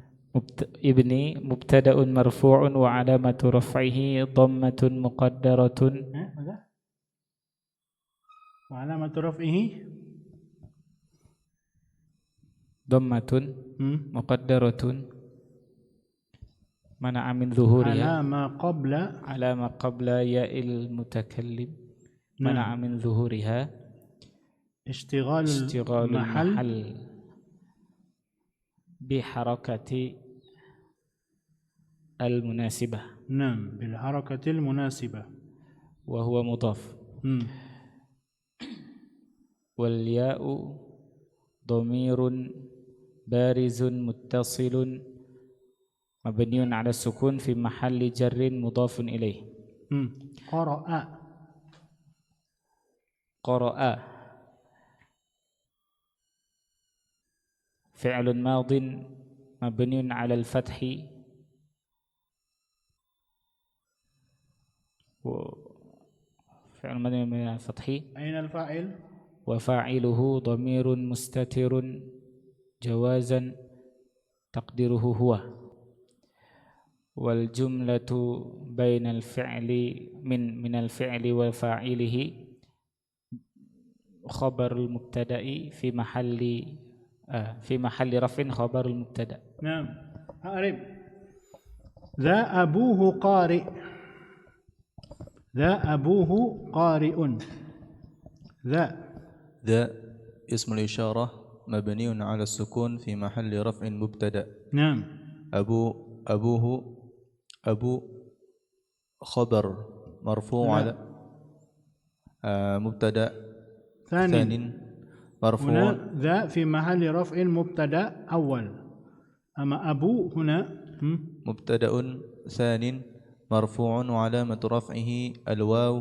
Ibni mubtada'un marfu'un wa alamatu raf'ihi dhammatun muqaddaratun. Maka? Wa alamatu raf'ihi Dhammatun muqaddaratun mana'a min zuhuriha alama qabla ya'il mutakallim mana'a min zuhuriha ishtighalul mahal biharakati al-munasibah. Naam, bil harakatil munasibah. Wa huwa mudhaf. Wal ya'u dhamirun barizun muttasilun mabniun 'ala sukun fi mahalli jarrin mudhafun ilaih. Qara'a fi'lun madin mabniun 'ala al-fathi fi'l madin min al-fathi. Aina al-fa'il? Wa fa'iluhu dhamirun mustatirun jawazan taqdiruhu huwa. Wal jumlatu bainal fi'li min al-fi'li wa fa'ilihi khabarul mubtada'i fi mahalli raf'in khabarul mubtada'. Naam. A'rib. Za abuhu qari'. Za abuhu qari'un. Za اسم الإشارة مبني على السكون في محل رفع مبتدأ. نعم. أبو خبر مرفوع على مبتدأ ثاني مرفوع. هنا ذا في محل رفع مبتدأ أول. أما أبو هنا مبتدأ ثاني مرفوع وعلامة رفعه الواو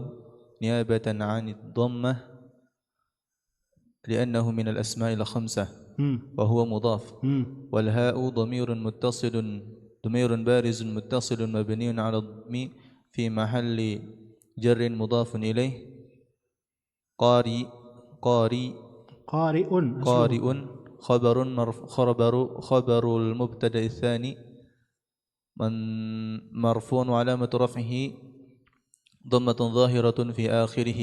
نيابة عن الضمة لأنه من الأسماء الخمسة وهو مضاف. والهاء ضمير بارز متصل مبني على الضم في محل جر مضاف إليه. قارئ خبر المبتدأ الثاني مرفوع وعلامة رفعه ضمة ظاهرة في آخره.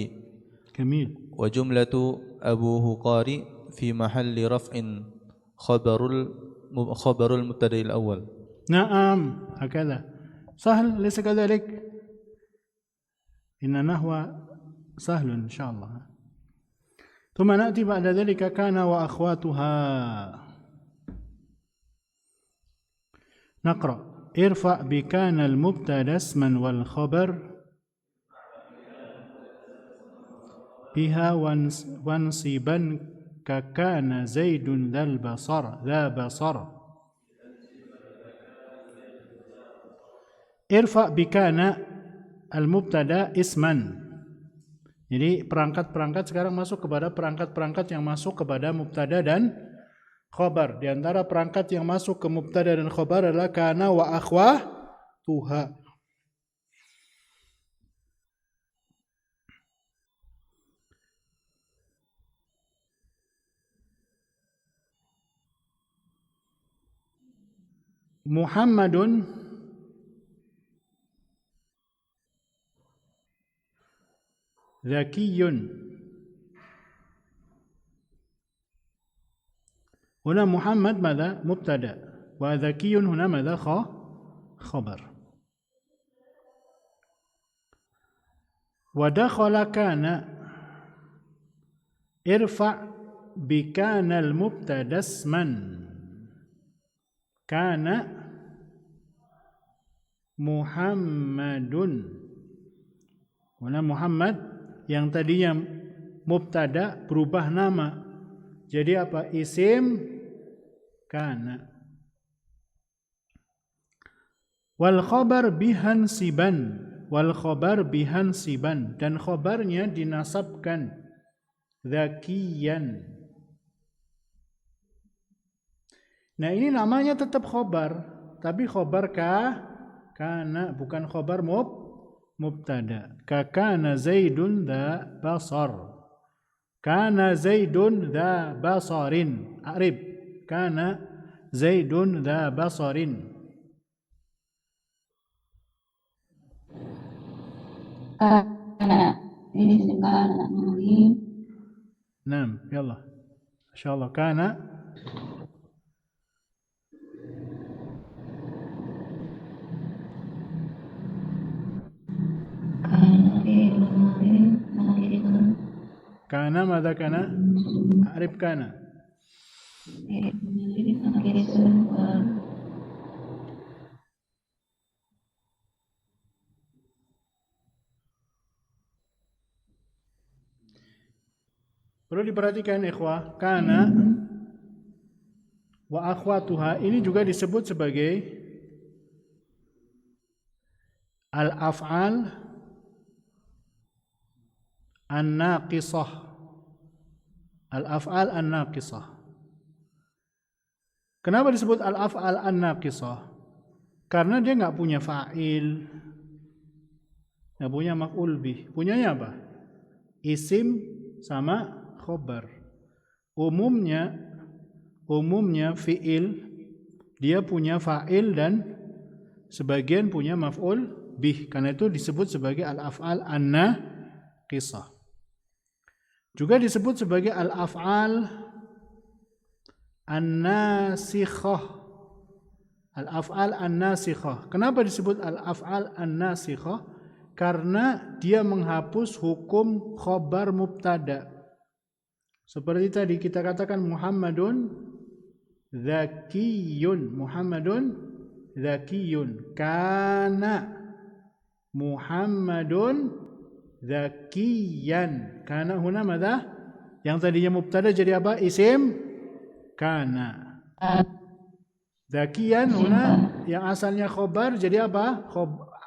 جميل. وجملة أبوه قارئ في محل رفع خبر المبتدأ الأول. نعم هكذا سهل ليس كذلك؟ إن نحو سهل إن شاء الله. ثم نأتي بعد ذلك كان وأخواتها. نقرأ ارفع بكان المبتدأ اسما والخبر بها وانصبا ككان زيد ذا بصر. Irfa bikana al-mubtada isman. Jadi perangkat-perangkat sekarang masuk kepada perangkat-perangkat yang masuk kepada mubtada dan khobar. Di antara perangkat yang masuk ke mubtada dan khobar adalah kana wa akhwatuha. Muhammadun zakiyun. Huna Muhammad ماذا مبتدا وذكي هنا ماذا خبر. ودخل كان ارفع بكان المبتدا اسما كان Muhammadun. Mana Muhammad yang tadinya mubtada berubah nama jadi apa? Isim kana. Wal khabar bihansiban, wal khabar bihansiban, dan khabarnya dinasabkan zakiyan. Nah ini namanya tetap khabar, tapi khabar kana, bukan khabar mubtada. Kana Zaidun dha basar. Kana Zaidun dha basarin. A'rib. Kana Zaidun dha basarin. Kana. Ini kana. Naam, yalla. Insyaallah kana. Kana madza kana? A'rif kana. Perlu diperhatikan ikhwah, kana wa akhwatuha ini juga disebut sebagai al-af'al an-naqisah. Al-af'al an-naqisah. Kenapa disebut al-af'al an-naqisah? Karena dia nggak punya fa'il, nggak punya maf'ul bih. Punyanya apa? Isim sama khobar. Umumnya fi'il dia punya fa'il dan sebagian punya maf'ul bih. Karena itu disebut sebagai al-af'al an-naqisah. Juga disebut sebagai al-af'al an-nasikhah. Al-af'al an-nasikhah. Kenapa disebut al-af'al an-nasikhah? Karena dia menghapus hukum khobar mubtada. Seperti tadi kita katakan Muhammadun zakiyun. Muhammadun zakiyun. Kana Muhammadun zakiyan. Kana huna madha? Yang tadinya mubtada jadi apa? Isim kana. Zakiyan huna yang asalnya khobar jadi apa?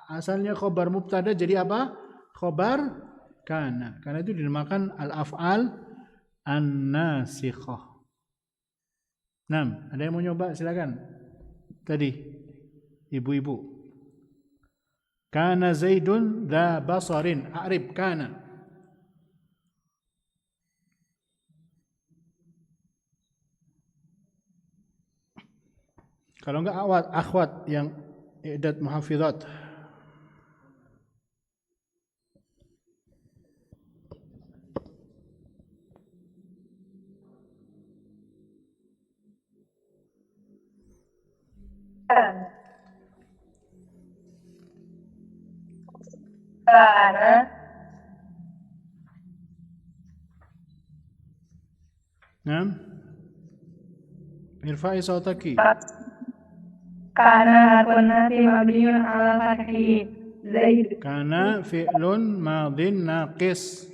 Asalnya khobar mubtada jadi apa? Khobar kana. Karena itu dinamakan al-af'al an-nasikhah. Nah, ada yang mau nyoba? Silakan. Tadi ibu-ibu. Kana Zaidun dha basarin. A'rib kana. Kalau enggak akhwat yang i'dad muhafizat. Kana. Naam. Irfa'i sawtaki. Kana harfun nasi mabniun ala fathi. Zaid. Kana fi'lun madin naqis.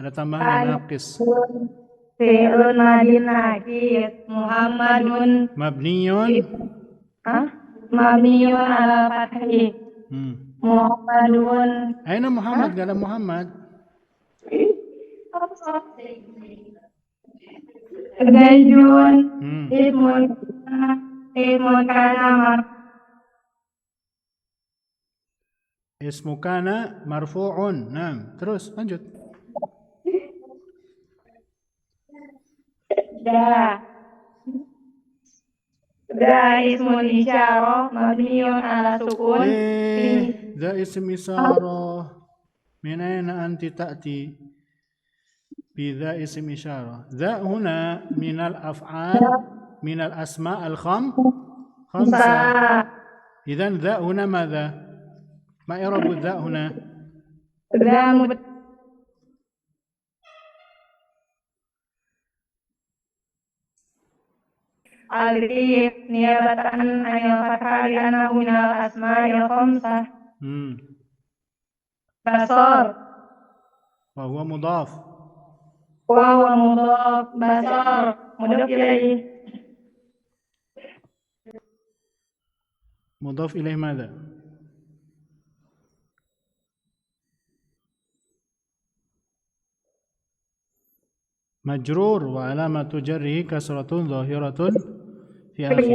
Ada tambahan naqis. Fi'lun madin naqis. Muhammadun. Mabniyun. Mabniun ala fathi. Muhammadun. Aina Muhammad? Gak ada Muhammad. Zaidun. Ismun kana Ismu kana marfu'un. Naam. Terus lanjut. Da ismun isyarah mabniun ala sukun. Da ism isyarah. Min aina anti ta'ti بذا اسم إشارة. ذا هنا من الأفعال من الأسماء خمسة. إذن ذا هنا ماذا؟ ما إعراب الذا هنا؟ alif niyabatan anil fathah li'annahu minal asma'il khamsah. Basar wa huwa mudhaf. Basar mudhaf ilaih. مضاف إليه ماذا؟ مجرور وعلامة جره كسرة ظاهرة في آخره.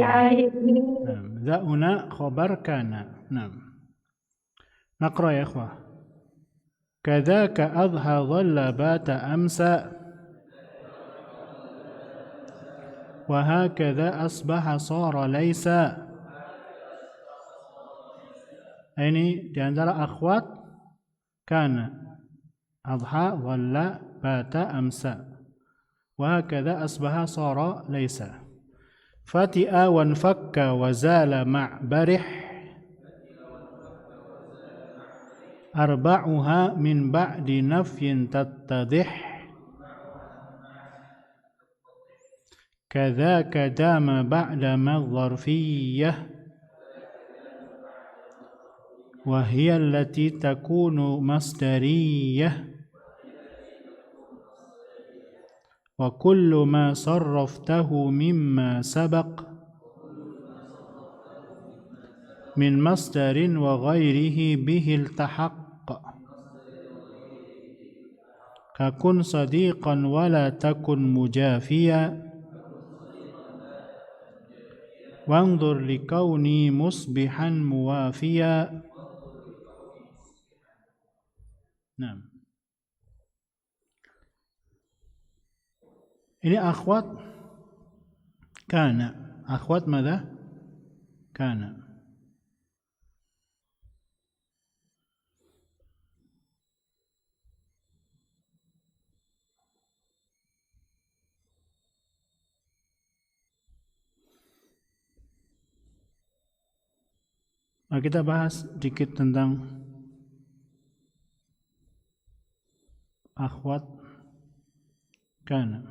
نعم. ذا هنا خبر كان. نعم. نقرأ يا إخوة. كذاك أضحى ظل بات أمسى وهكذا أصبح صار ليس. Ini diantara akhwat kana adha dhalla bata amsa wa hakadha asbaha sara laysa. Fati'a wa nfakka wa zala ma' barih arba'uha min ba'di nafyin tattadih kadhaka dama ba'da ma dharfiyyah وهي التي تكون مصدرية وكل ما صرفته مما سبق من مصدر وغيره به التحق ككن صديقا ولا تكن مجافيا وانظر لكوني مصبحا موافيا. Nah, ini akhwat kana. Akhwat mana? Kana. Nah, kita bahas sedikit tentang akhwat kana.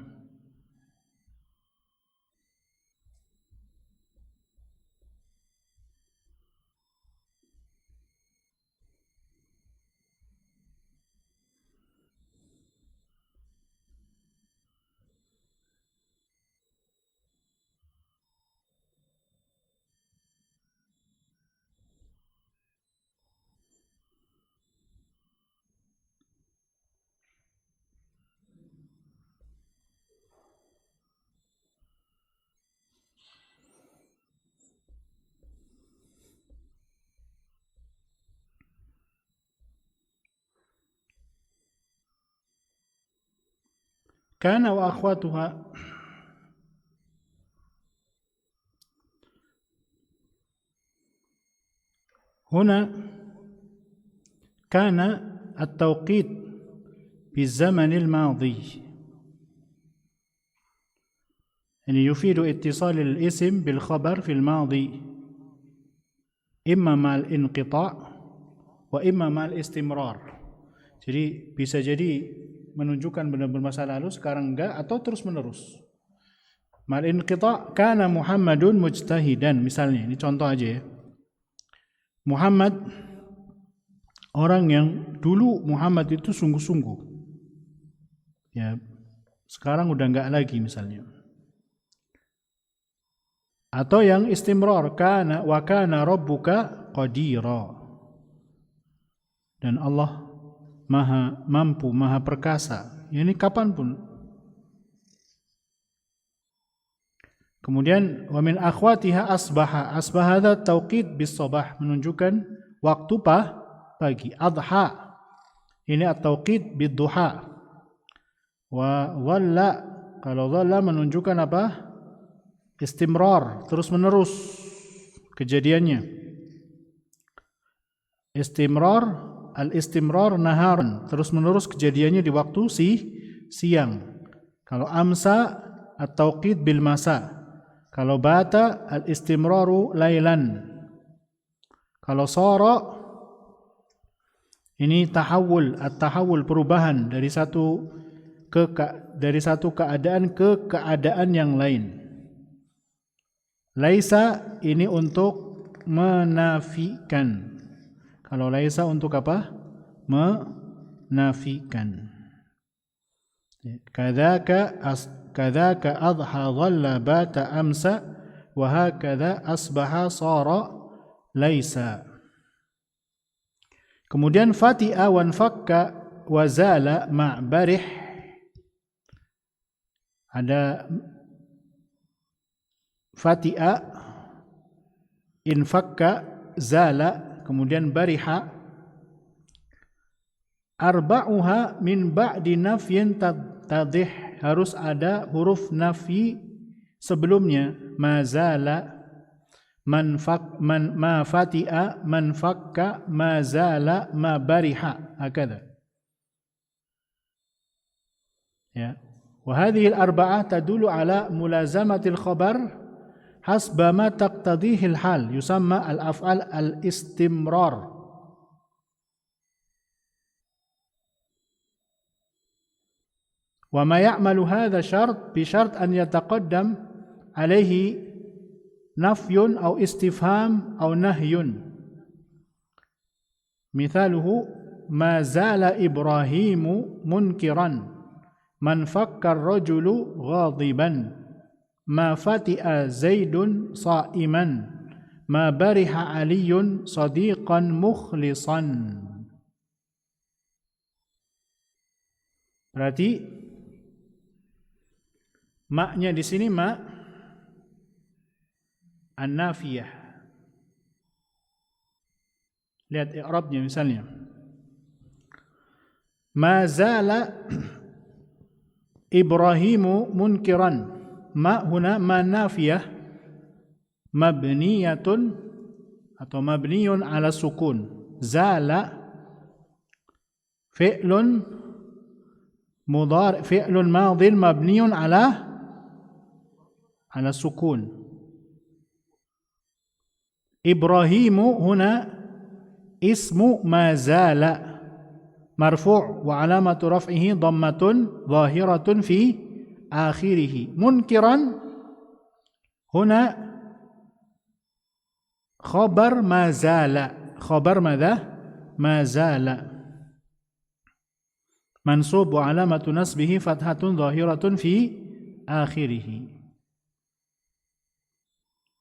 كان وأخواتها هنا كان التوقيت بالزمن الماضي يعني يفيد اتصال الاسم بالخبر في الماضي إما مع الانقطاع وإما مع الاستمرار. Jadi bisa jadi menunjukkan benar-benar masa lalu, sekarang enggak, atau terus menerus. Mal inqita' kana Muhammadun mujtahidan, misalnya, ini contoh aja ya. Muhammad, orang yang dulu Muhammad itu sungguh-sungguh. Ya, sekarang udah enggak lagi misalnya. Atau yang istimrar, kana wa kana rabbuka qadira. Dan Allah Maha mampu, maha perkasa. Ini kapanpun. Kemudian wa min akhwatiha asbaha. Asbaha hadha tauqid bis sabah, menunjukkan waktu pagi. Adha. Ini at-tauqid bid duha. Wa dhalla, kalau dhalla menunjukkan apa? Istimrar, terus menerus kejadiannya. Istimrar, al-istimrar naharan, terus menerus kejadiannya di waktu siang. Kalau amsa at-tauqid bil masa. Kalau bata al-istimraru lailan. Kalau sara ini tahawul, at-tahawul, perubahan dari satu keadaan ke keadaan yang lain. Laisa ini untuk menafikan. Kalau laisa untuk apa? Menafikan. Kadzaka adha dhalla bata amsa wa hakadha asbaha sara laisa. Kemudian fati'a wan fakka wa zala ma' barih. Ada fati'a, infakka, zala, kemudian bariha. Arba'uha min ba'di nafyin tadih, harus ada huruf nafi sebelumnya. Mazala, ma fati'a, man fakka, ma zala, ma bariha, hakadha. Ya. وهذه الأربعة تدل على ملازمة الخبر حسب ما تقتضيه الحال، يسمى الأفعال الاستمرار. وما يعمل هذا شرط بشرط أن يتقدم عليه نفي أو استفهام أو نهي. مثاله ما زال إبراهيم منكرا، من فك الرجل غاضبا، ما فتئ زيد صائما، ما برح علي صديقا مخلصا. Berarti maknya di sini ma an-nafiyah. Lihat i'rabnya misalnya. Ma zala Ibrahimu munkiran. Ma huna ma nafiyah mabniyatun atau mabniyun ala sukun. Zala fi'lun mudhari' fi'lun madhin mabniyun ala sukun. Ibrahimu huna ismu ma zala مرفوع وعلامة رفعه ضمة ظاهرة في آخره. منكرا هنا خبر ما زال. خبر ماذا؟ ما زال منصوب وعلامة نصبه فتحة ظاهرة في آخره.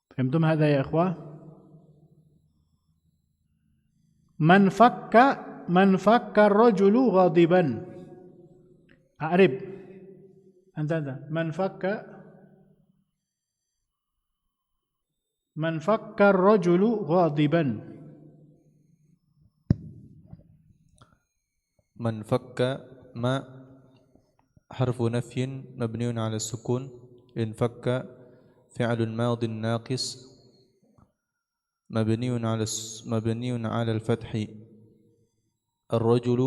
فهمتم هذا يا إخوة؟ من فك الرجل غاضبا. أعرب أنت من فك الرجل غاضبا. من فك ما حرف نفي مبني على السكون. إن فك فعل ماض ناقص مبني على الفتح. الرجل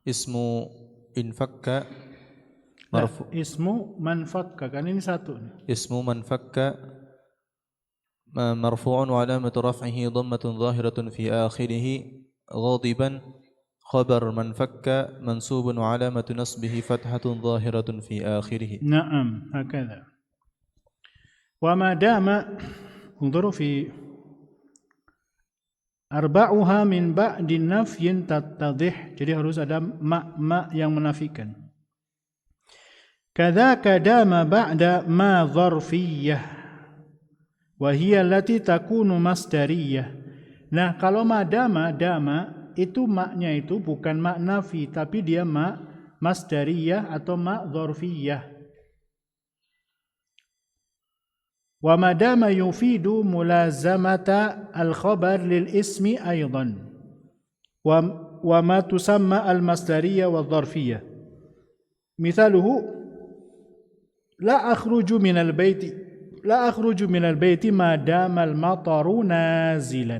اسم انفك مرفوع. اسم من فك kan ini satu. اسم من فك مرفوع وعلامة رفعه ضمة ظاهرة في آخره. غاضبا خبر من فك منصوب وعلامة نصبه فتحة ظاهرة في آخره. نعم هكذا. وما دام انظروا في arba'uha min ba'di nafyin tattadih. Jadi harus ada ma yang menafikan. Kadzaka dama ba'da ma dzarfiyyah wa hiya allati takunu masdariyah. Nah, kalau dama itu maknya itu bukan ma nafi tapi dia ma masdariyah atau ma dzarfiyyah. وما دام يفيد ملازمة الخبر للاسم أيضا وما تسمى المصدرية والظرفية. مثاله لا أخرج من البيت ما دام المطر نازلا.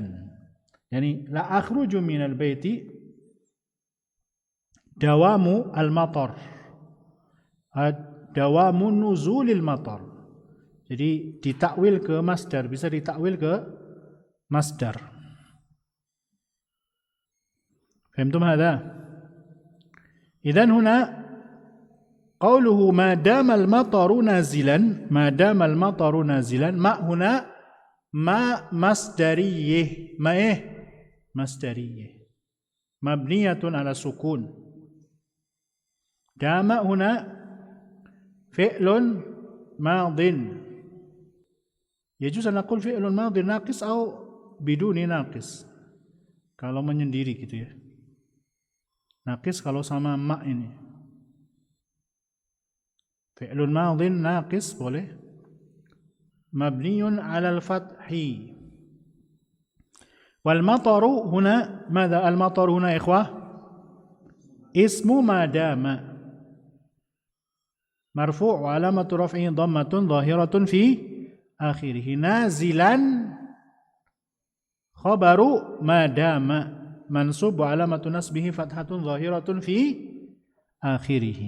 يعني لا أخرج من البيت دوام المطر، دوام نزول المطر. Jadi ditakwil ke masdar, bisa ditakwil ke masdar. Fahimtum hadha? Idzan huna qawluhu ma dama al-mataru nazilan, ma dama al-mataru nazilan, ma huna ma masdariyah, masdariyah mabniyatun ala sukun. Dama huna fi'lun madin Yajuz an naqul fi'lun madhi naqis atau biduni naqis. Kalau menyendiri gitu ya. Naqis kalau sama ma ini. Fi'lun madhin naqis boleh. Mabniyun 'ala al-fathi. Wal mataru huna, madza al mataru huna ikhwah? Ismu madama. Marfu' wa alamatu raf'ihi dhammatun dhahiratun fi akhirih. Nazilan khabaru madama mansub wa alamatu nasbihi fathatun dhahiratun fi akhirih.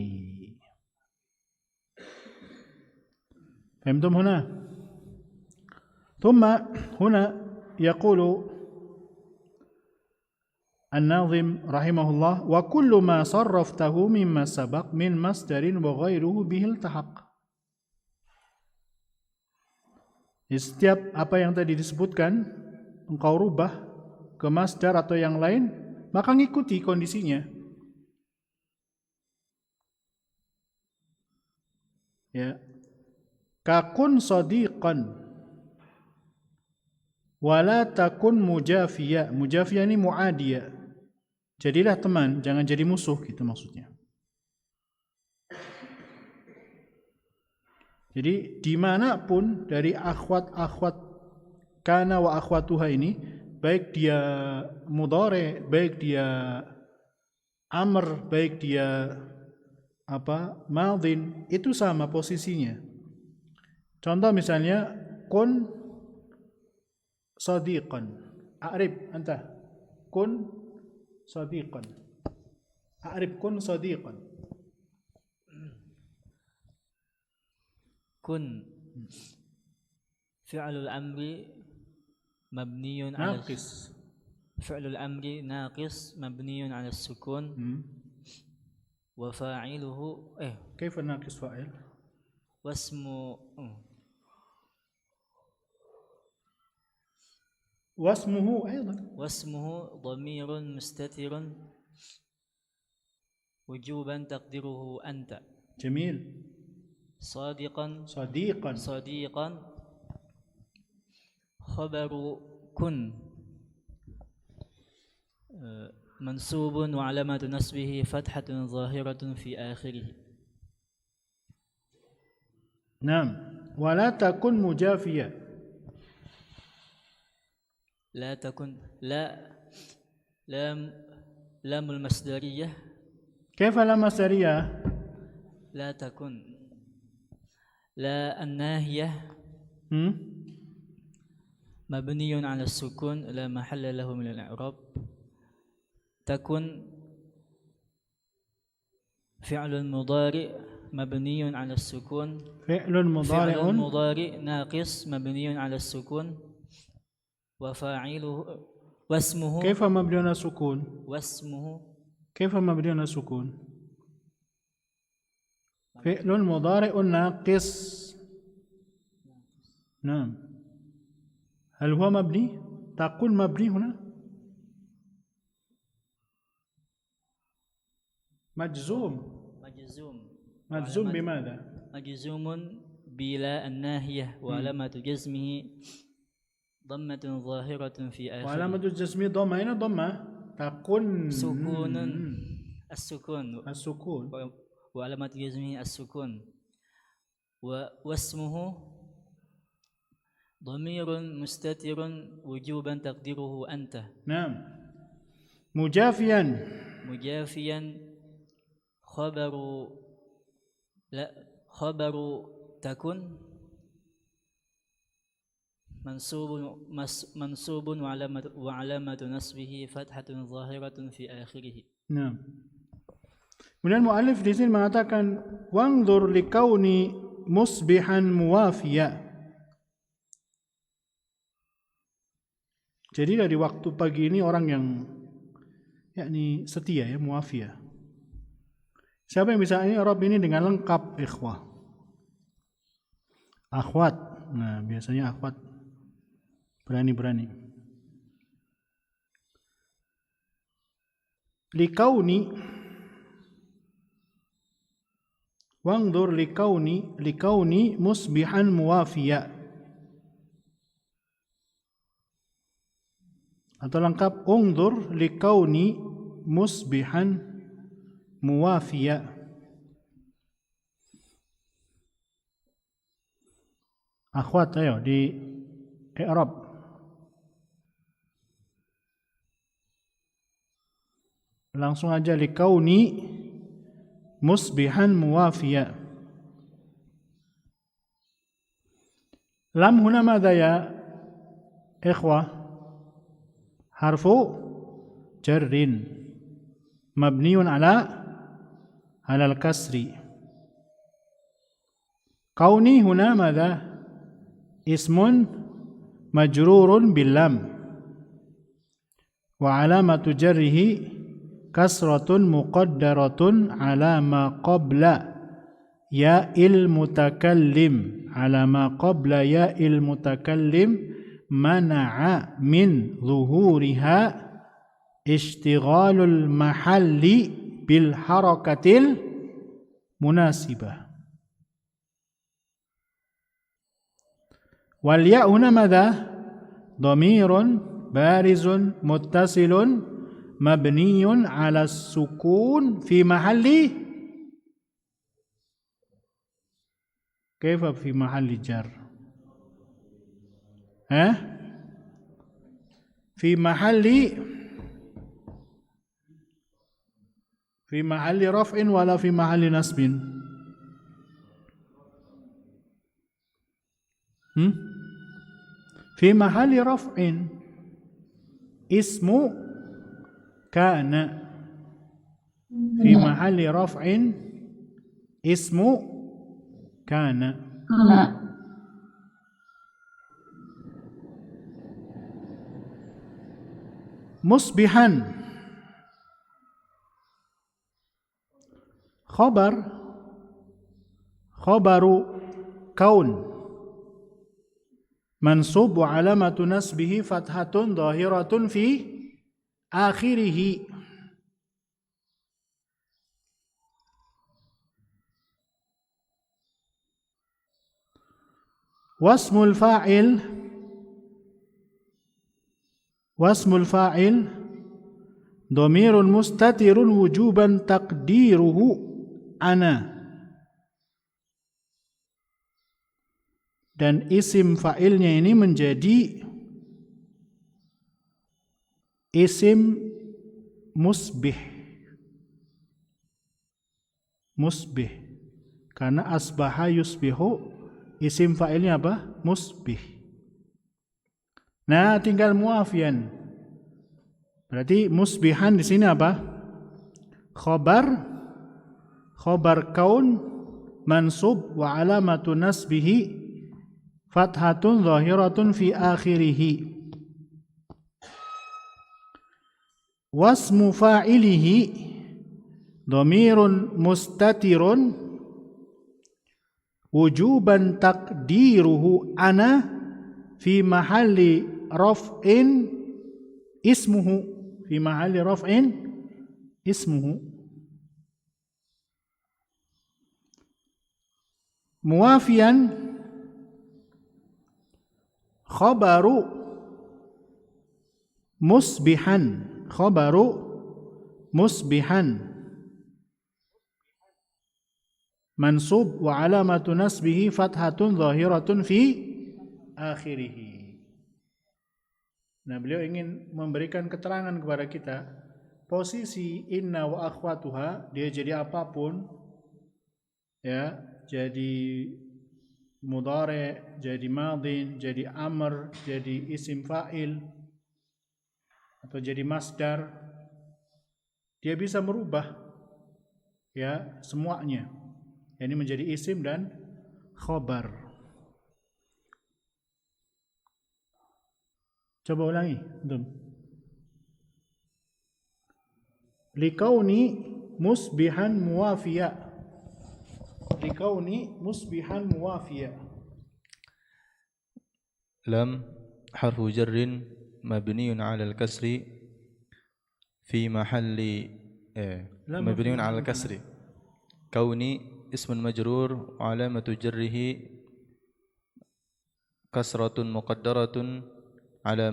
فهمتم هنا؟ ثم هنا يقول الناظم رحمه الله وكل ما صرفته مما سبق من مصدر وغيره به التحق. Setiap apa yang tadi disebutkan engkau rubah ke masdar atau yang lain, maka ngikuti kondisinya. Ya. Kakun sadiqan wala takun mujafiya. Mujafiya ini muadiya. Jadilah teman, jangan jadi musuh gitu maksudnya. Jadi dimanapun dari akhwat kana wa akhwatuha ini, baik dia mudhari, baik dia amr, baik dia madhin, itu sama posisinya. Contoh misalnya kun sadiqan. A'rib anta. Kun sadiqan. A'rib kun sadiqan. Kun fi'lul amri mabniyun 'ala naqis. Fi'lul amri naqis mabniyun 'ala as-sukun. Wa fa'iluhu كيف ناقص فاعل؟ واسمه أيضا واسمه ضمير مستتر وجوبا تقديره أنت. جميل. صادقا خبر كن منصوب وعلامة نصبه فتحة ظاهرة في آخره. نعم. ولا تكن مجافية. لا تكن لام المصدرية. كيف لام المصدرية؟ لا تكن. لا الناهية مبني على السكون لا محل له من الإعراب. تكن فعل مضارع مبني على السكون. فعل مضارع ناقص مبني على السكون. وفاعله واسمه. كيف مبني على السكون؟ واسمه كيف مبني على السكون؟ فعل مضارع ناقص. نعم. هل هو مبني؟ تقول مبني هنا؟ مجزوم بماذا؟ مجزوم بلا الناهية وعلامة جزمه ضمة ظاهرة في آخره. وعلامة جزمه ضمة. هنا ضمة تكون سكون. السكون وعلامة جزمه السكون. واسمه ضمير مستتر وجوبا تقديره أنت. نعم. مجافيا خبر تكن منصوب وعلامة نصبه فتحة ظاهرة في آخره. Nah. Kemudian mu'allif di sini mengatakan wangdur likauni musbihan muwafiya. Jadi dari waktu pagi ini orang yang yakni setia ya, muwafiya. Siapa yang bisa ini Arab ini dengan lengkap ikhwah? Akhwat. Nah, biasanya akhwat berani. Likauni wangdur likauni musbihan muwafiya. atau lengkap ungdur likauni musbihan muwafiya. Akhwat, ayo di i'rab. Langsung aja likauni musbihan muwafiya. Lam huna madha ya ikhwah? Harfu jarrin mabniun ala al-kasri. Kauni huna madha? Ismun majrurun bil lam wa alamatu jarrihi kasratun muqaddaratun ala ma qabla ya'il mutakallim, ala ma qabla ya'il mutakallim mana'a min zuhuriha ishtighalul mahalli bil harakatil munasibah. Wal ya' huna madha? Dhamirun barizun muttasilun mabniyun ala sukun fi mahalli kaifa fi mahalli jar? Fi mahalli raf'in wala fi mahalli nasbin? Fi mahalli raf'in ismu kana. Fi mahalli raf'in ismu kana. Musbihan khabaru kaun mansub wa alamatu nasbihi fathatun dhahiratun fi akhirih. Wasmul fa'il dhamirun mustatirun wujuban taqdiruhu ana. Dan isim fa'ilnya ini menjadi isim musbih. Karena asbaha yusbihu, isim fa'ilnya apa? Musbih. Nah, tinggal muafian. Berarti musbihan di sini apa? Khabar kaun mansub wa alamatu nasbihi fathatun zahiratun fi akhirih. Wasmu fa'ilihi dhamirun mustatirun wujuban taqdiruhu ana fi mahalli raf'in ismuhu. Fi mahalli raf'in ismuhu. Muwafian khabaru musbihan mansub wa alamatu nasbihi fathatun zahiratun fi akhirih. Nah, beliau ingin memberikan keterangan kepada kita posisi inna wa akhwatuha, dia jadi apapun, ya, jadi mudhari', jadi madin, jadi amr, jadi isim fa'il, atau jadi masdar, dia bisa merubah, ya, semuanya. Ini menjadi isim dan khabar. Coba ulangi, likauni musbihan muwafiya. Likauni musbihan muwafiya. Lam harfu jarrin mabniun 'ala al-kasri fi mahalli mabniun 'ala al-kasri. Kauni ismun majrur wa 'alamatu jarrihi kasratun muqaddaratun على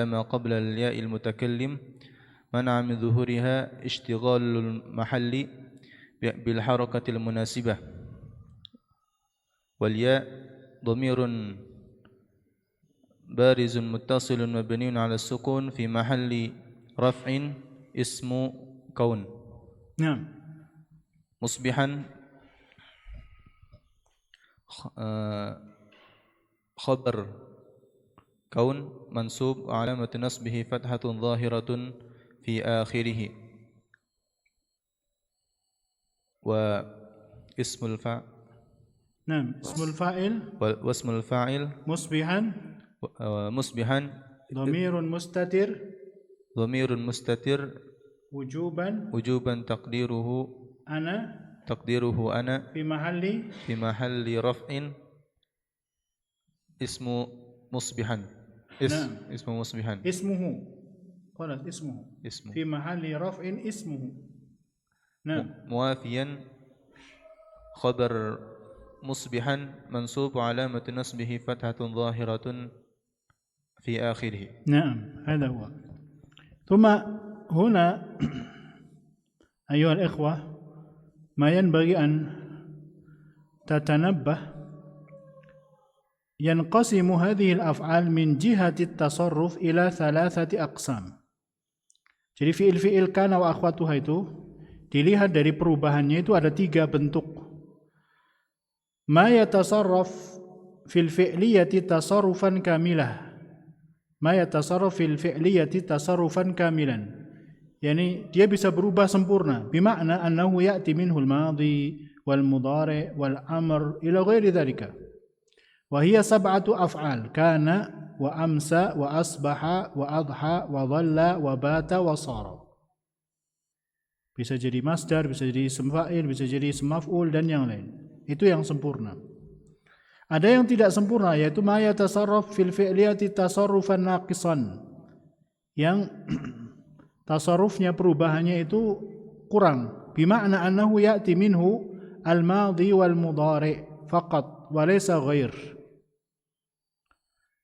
ما قبل الياء المتكلم منع من ظهورها اشتغال المحل بالحركة المناسبة والياء ضمير بارز متصل مبني على السكون في محل رفع اسم كون نعم مصبحا خبر كون منصوب علامة نصبه فتحة ظاهرة في آخره واسم الفاعل نعم اسم الفاعل واسم الفاعل مصبحا ضمير مستتر وجوبا تقديره أنا في محل رفع اسم مصبحا نعم. اسم مصبحا اسمه في محل رفع اسمه نعم موافيا خبر مصبحا منصوب علامة نصبه فتحة ظاهرة في آخره نعم هذا هو. ثم هنا أيها الإخوة ما ينبغي أن تتنبه ينقسم هذه الأفعال من جهة التصرف إلى 3 أقسام. Jadi fiil-fiil kana wa akhwatuha itu dilihat dari perubahannya itu ada 3 bentuk. Ma yatasarraf fil fi'liyati tasarrufan kamilah. Ma yatasarraf fil fi'liyati tasarrufan kamilan. Yani dia bisa berubah sempurna. Bima'na annahu ya'ti minhu al-madhi wal mudhari wal amr ila ghairi dhalika. Wa hiya 7 af'al kana wa amsa wa asbaha wa adha wa dhalla wa bata wa sara. Bisa jadi masdar, bisa jadi ism fa'il, bisa jadi ism maf'ul dan yang lain. Itu yang sempurna. Ada yang tidak sempurna yaitu ma yatasarraf fil fi'liyati tasarrufan naqisan. Yang tasarrufnya perubahannya itu kurang. Bima'na annahu ya'ti minhu al-madhi wal mudhari faqat wa laysa ghair.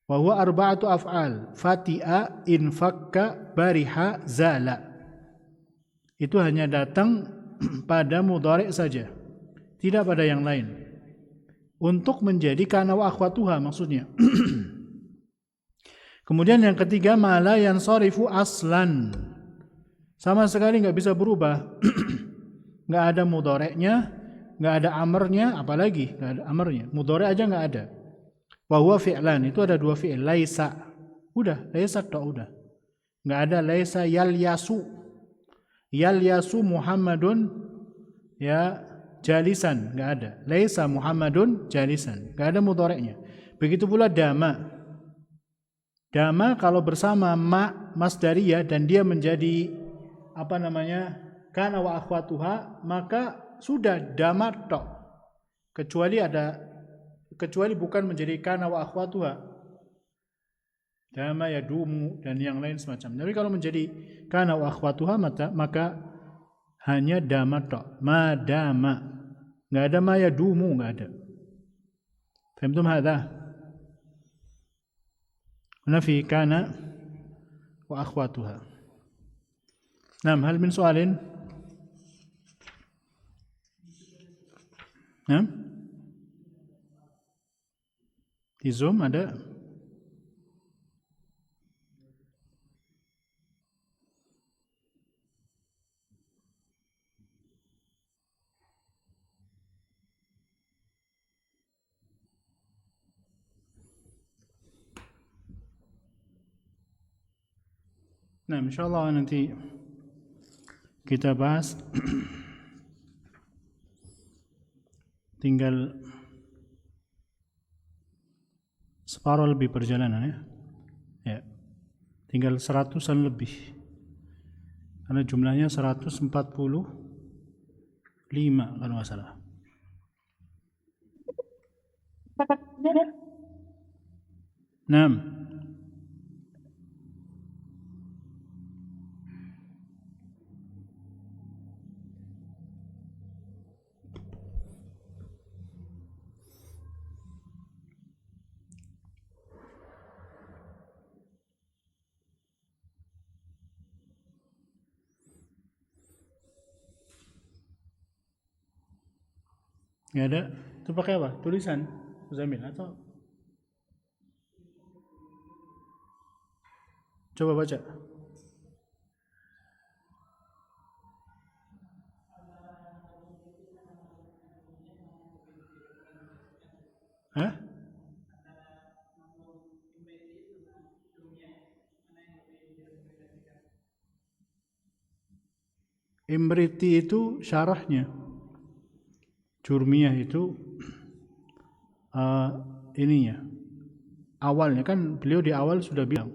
Wa huwa 4 af'al fati'a infakka bariha zala. Itu hanya datang pada mudhari saja, tidak pada yang lain. Untuk menjadi kana wa akhwatuha maksudnya. Kemudian yang ketiga ma la yansarifu aslan. Sama sekali enggak bisa berubah. Enggak ada mudhari'nya, enggak ada amarnya, apalagi enggak ada amarnya. Mudhari' aja enggak ada. Wa huwa fi'lan, itu ada 2 fi'il, laisa. Udah, laisa tok udah. Enggak ada laisa yalyasu. Yalyasu Muhammadun ya jalisan, enggak ada. Laisa Muhammadun jalisan, enggak ada mudhari'nya. Begitu pula dama. Dama kalau bersama ma masdariyah dan dia menjadi kana wa akhwatuha, maka sudah dama tok. Kecuali bukan menjadi kana wa akhwatuha. Dama yadumu dan yang lain semacam. Tapi kalau menjadi kana wa akhwatuha maka hanya dama tok. Ma dama. Enggak ada ma yadumu, enggak ada. Fahimtum hadha? Huna fi kana wa akhwatuha. Naam, hal min su'alin? Naam? Di Zoom ada? Nah, insyaallah nanti kita bahas tinggal separuh lebih perjalanan ya. Ya. Tinggal 100-an lebih. Karena jumlahnya 145 kalau nggak salah. Naam. Nggak ada. Itu pakai apa? Tulisan Zamil atau coba baca. Hah? Imriti itu syarahnya. Jurmiyah itu ininya. Awalnya kan beliau di awal sudah bilang.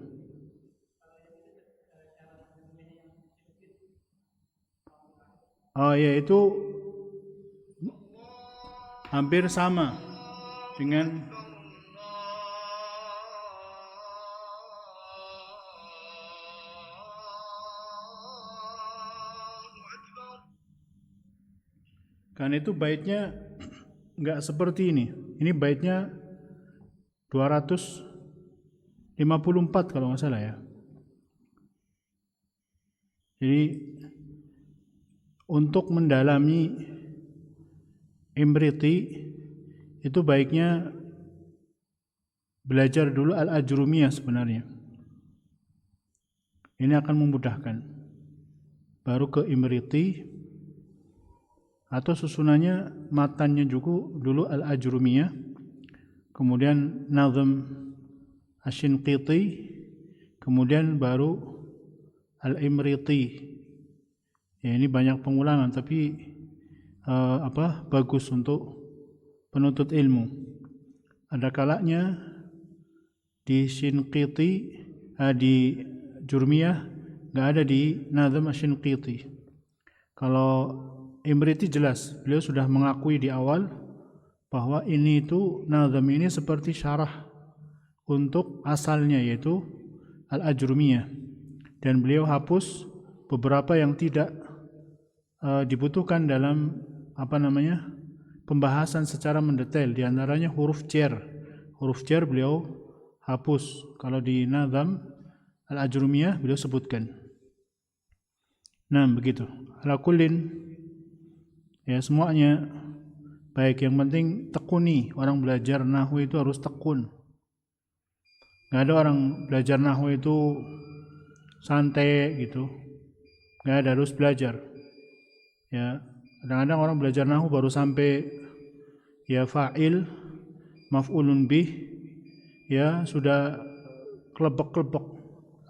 Oh ya, itu hampir sama dengan karena itu baitnya nggak seperti ini. Ini baitnya 254 kalau nggak salah ya. Jadi untuk mendalami Imriti itu baiknya belajar dulu Al-Ajrumiyah sebenarnya. Ini akan memudahkan. Baru ke Imriti atau susunannya matannya juga dulu Al-Ajrumiyah, kemudian Nazm Asy-Shinqiti, kemudian baru Al-Imriti. Ya, ini banyak pengulangan tapi bagus untuk penuntut ilmu. Ada kalanya di Shinqiti, di Jurmiyah nggak ada di Nazm Asy-Shinqiti. Kalau Imriti jelas, beliau sudah mengakui di awal bahwa ini itu nazam ini seperti syarah untuk asalnya yaitu Al-Ajrumiyah, dan beliau hapus beberapa yang tidak dibutuhkan dalam pembahasan secara mendetail, di antaranya huruf jar. Huruf jar beliau hapus. Kalau di nazam Al-Ajrumiyah beliau sebutkan. Nah, begitu. Ala kullin ya, semuanya baik, yang penting tekuni. Orang belajar nahwu itu harus tekun. Nggak ada orang belajar nahwu itu santai gitu. Nggak ada, harus belajar. Ya, kadang-kadang orang belajar nahwu baru sampai ya fa'il, maf'ulun bih, ya sudah kelebek-kelebek.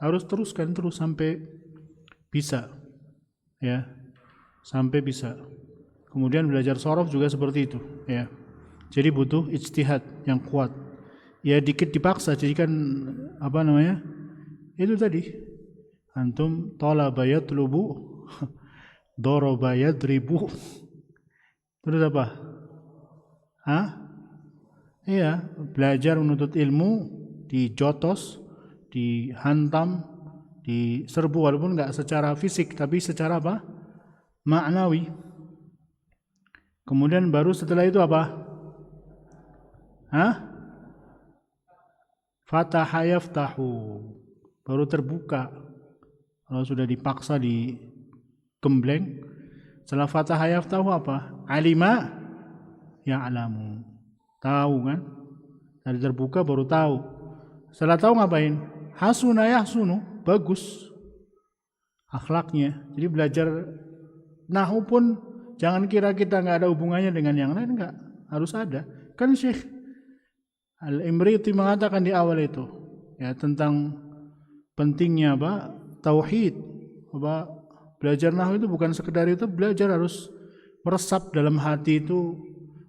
Harus teruskan terus sampai bisa. Ya, sampai bisa. Kemudian belajar shorof juga seperti itu, ya. Jadi butuh ijtihad yang kuat. Ya dikit dipaksa, jadi kan itu tadi. Antum talaba yatlubu, daraba yadribu. Terus apa? Iya, belajar menuntut ilmu dijotos, dihantam, diserbu, walaupun nggak secara fisik, tapi secara apa? Maknawi. Kemudian baru setelah itu apa? Fataha yaftahu. Baru terbuka. Kalau sudah dipaksa digembleng, setelah fataha yaftahu apa? Alima ya'lamu. Tahu kan? Dari terbuka baru tahu. Setelah tahu ngapain? Hasuna yahsunu. Bagus akhlaknya. Jadi belajar nahwu pun jangan kira kita nggak ada hubungannya dengan yang lain, nggak, harus ada. Kan Syekh Al-Imriti mengatakan di awal itu ya tentang pentingnya tauhid. Belajar nahwu itu bukan sekedar itu, belajar harus meresap dalam hati itu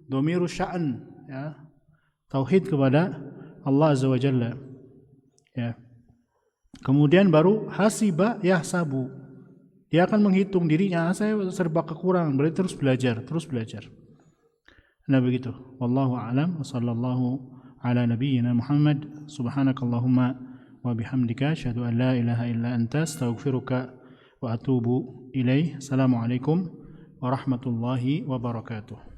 dhamiru sya'an, ya. Tauhid kepada Allah Azza wa Jalla. Ya. Kemudian baru hasiba yahsabu. Dia akan menghitung dirinya, saya serba kekurangan, berarti terus belajar. Nah begitu. Wallahu a'lam. Wassallallahu ala nabiyyina Muhammad. Subhanakallahumma wa bihamdika asyhadu an la ilaha illa anta astaghfiruka wa atubu ilaih. Assalamualaikum warahmatullahi wabarakatuh.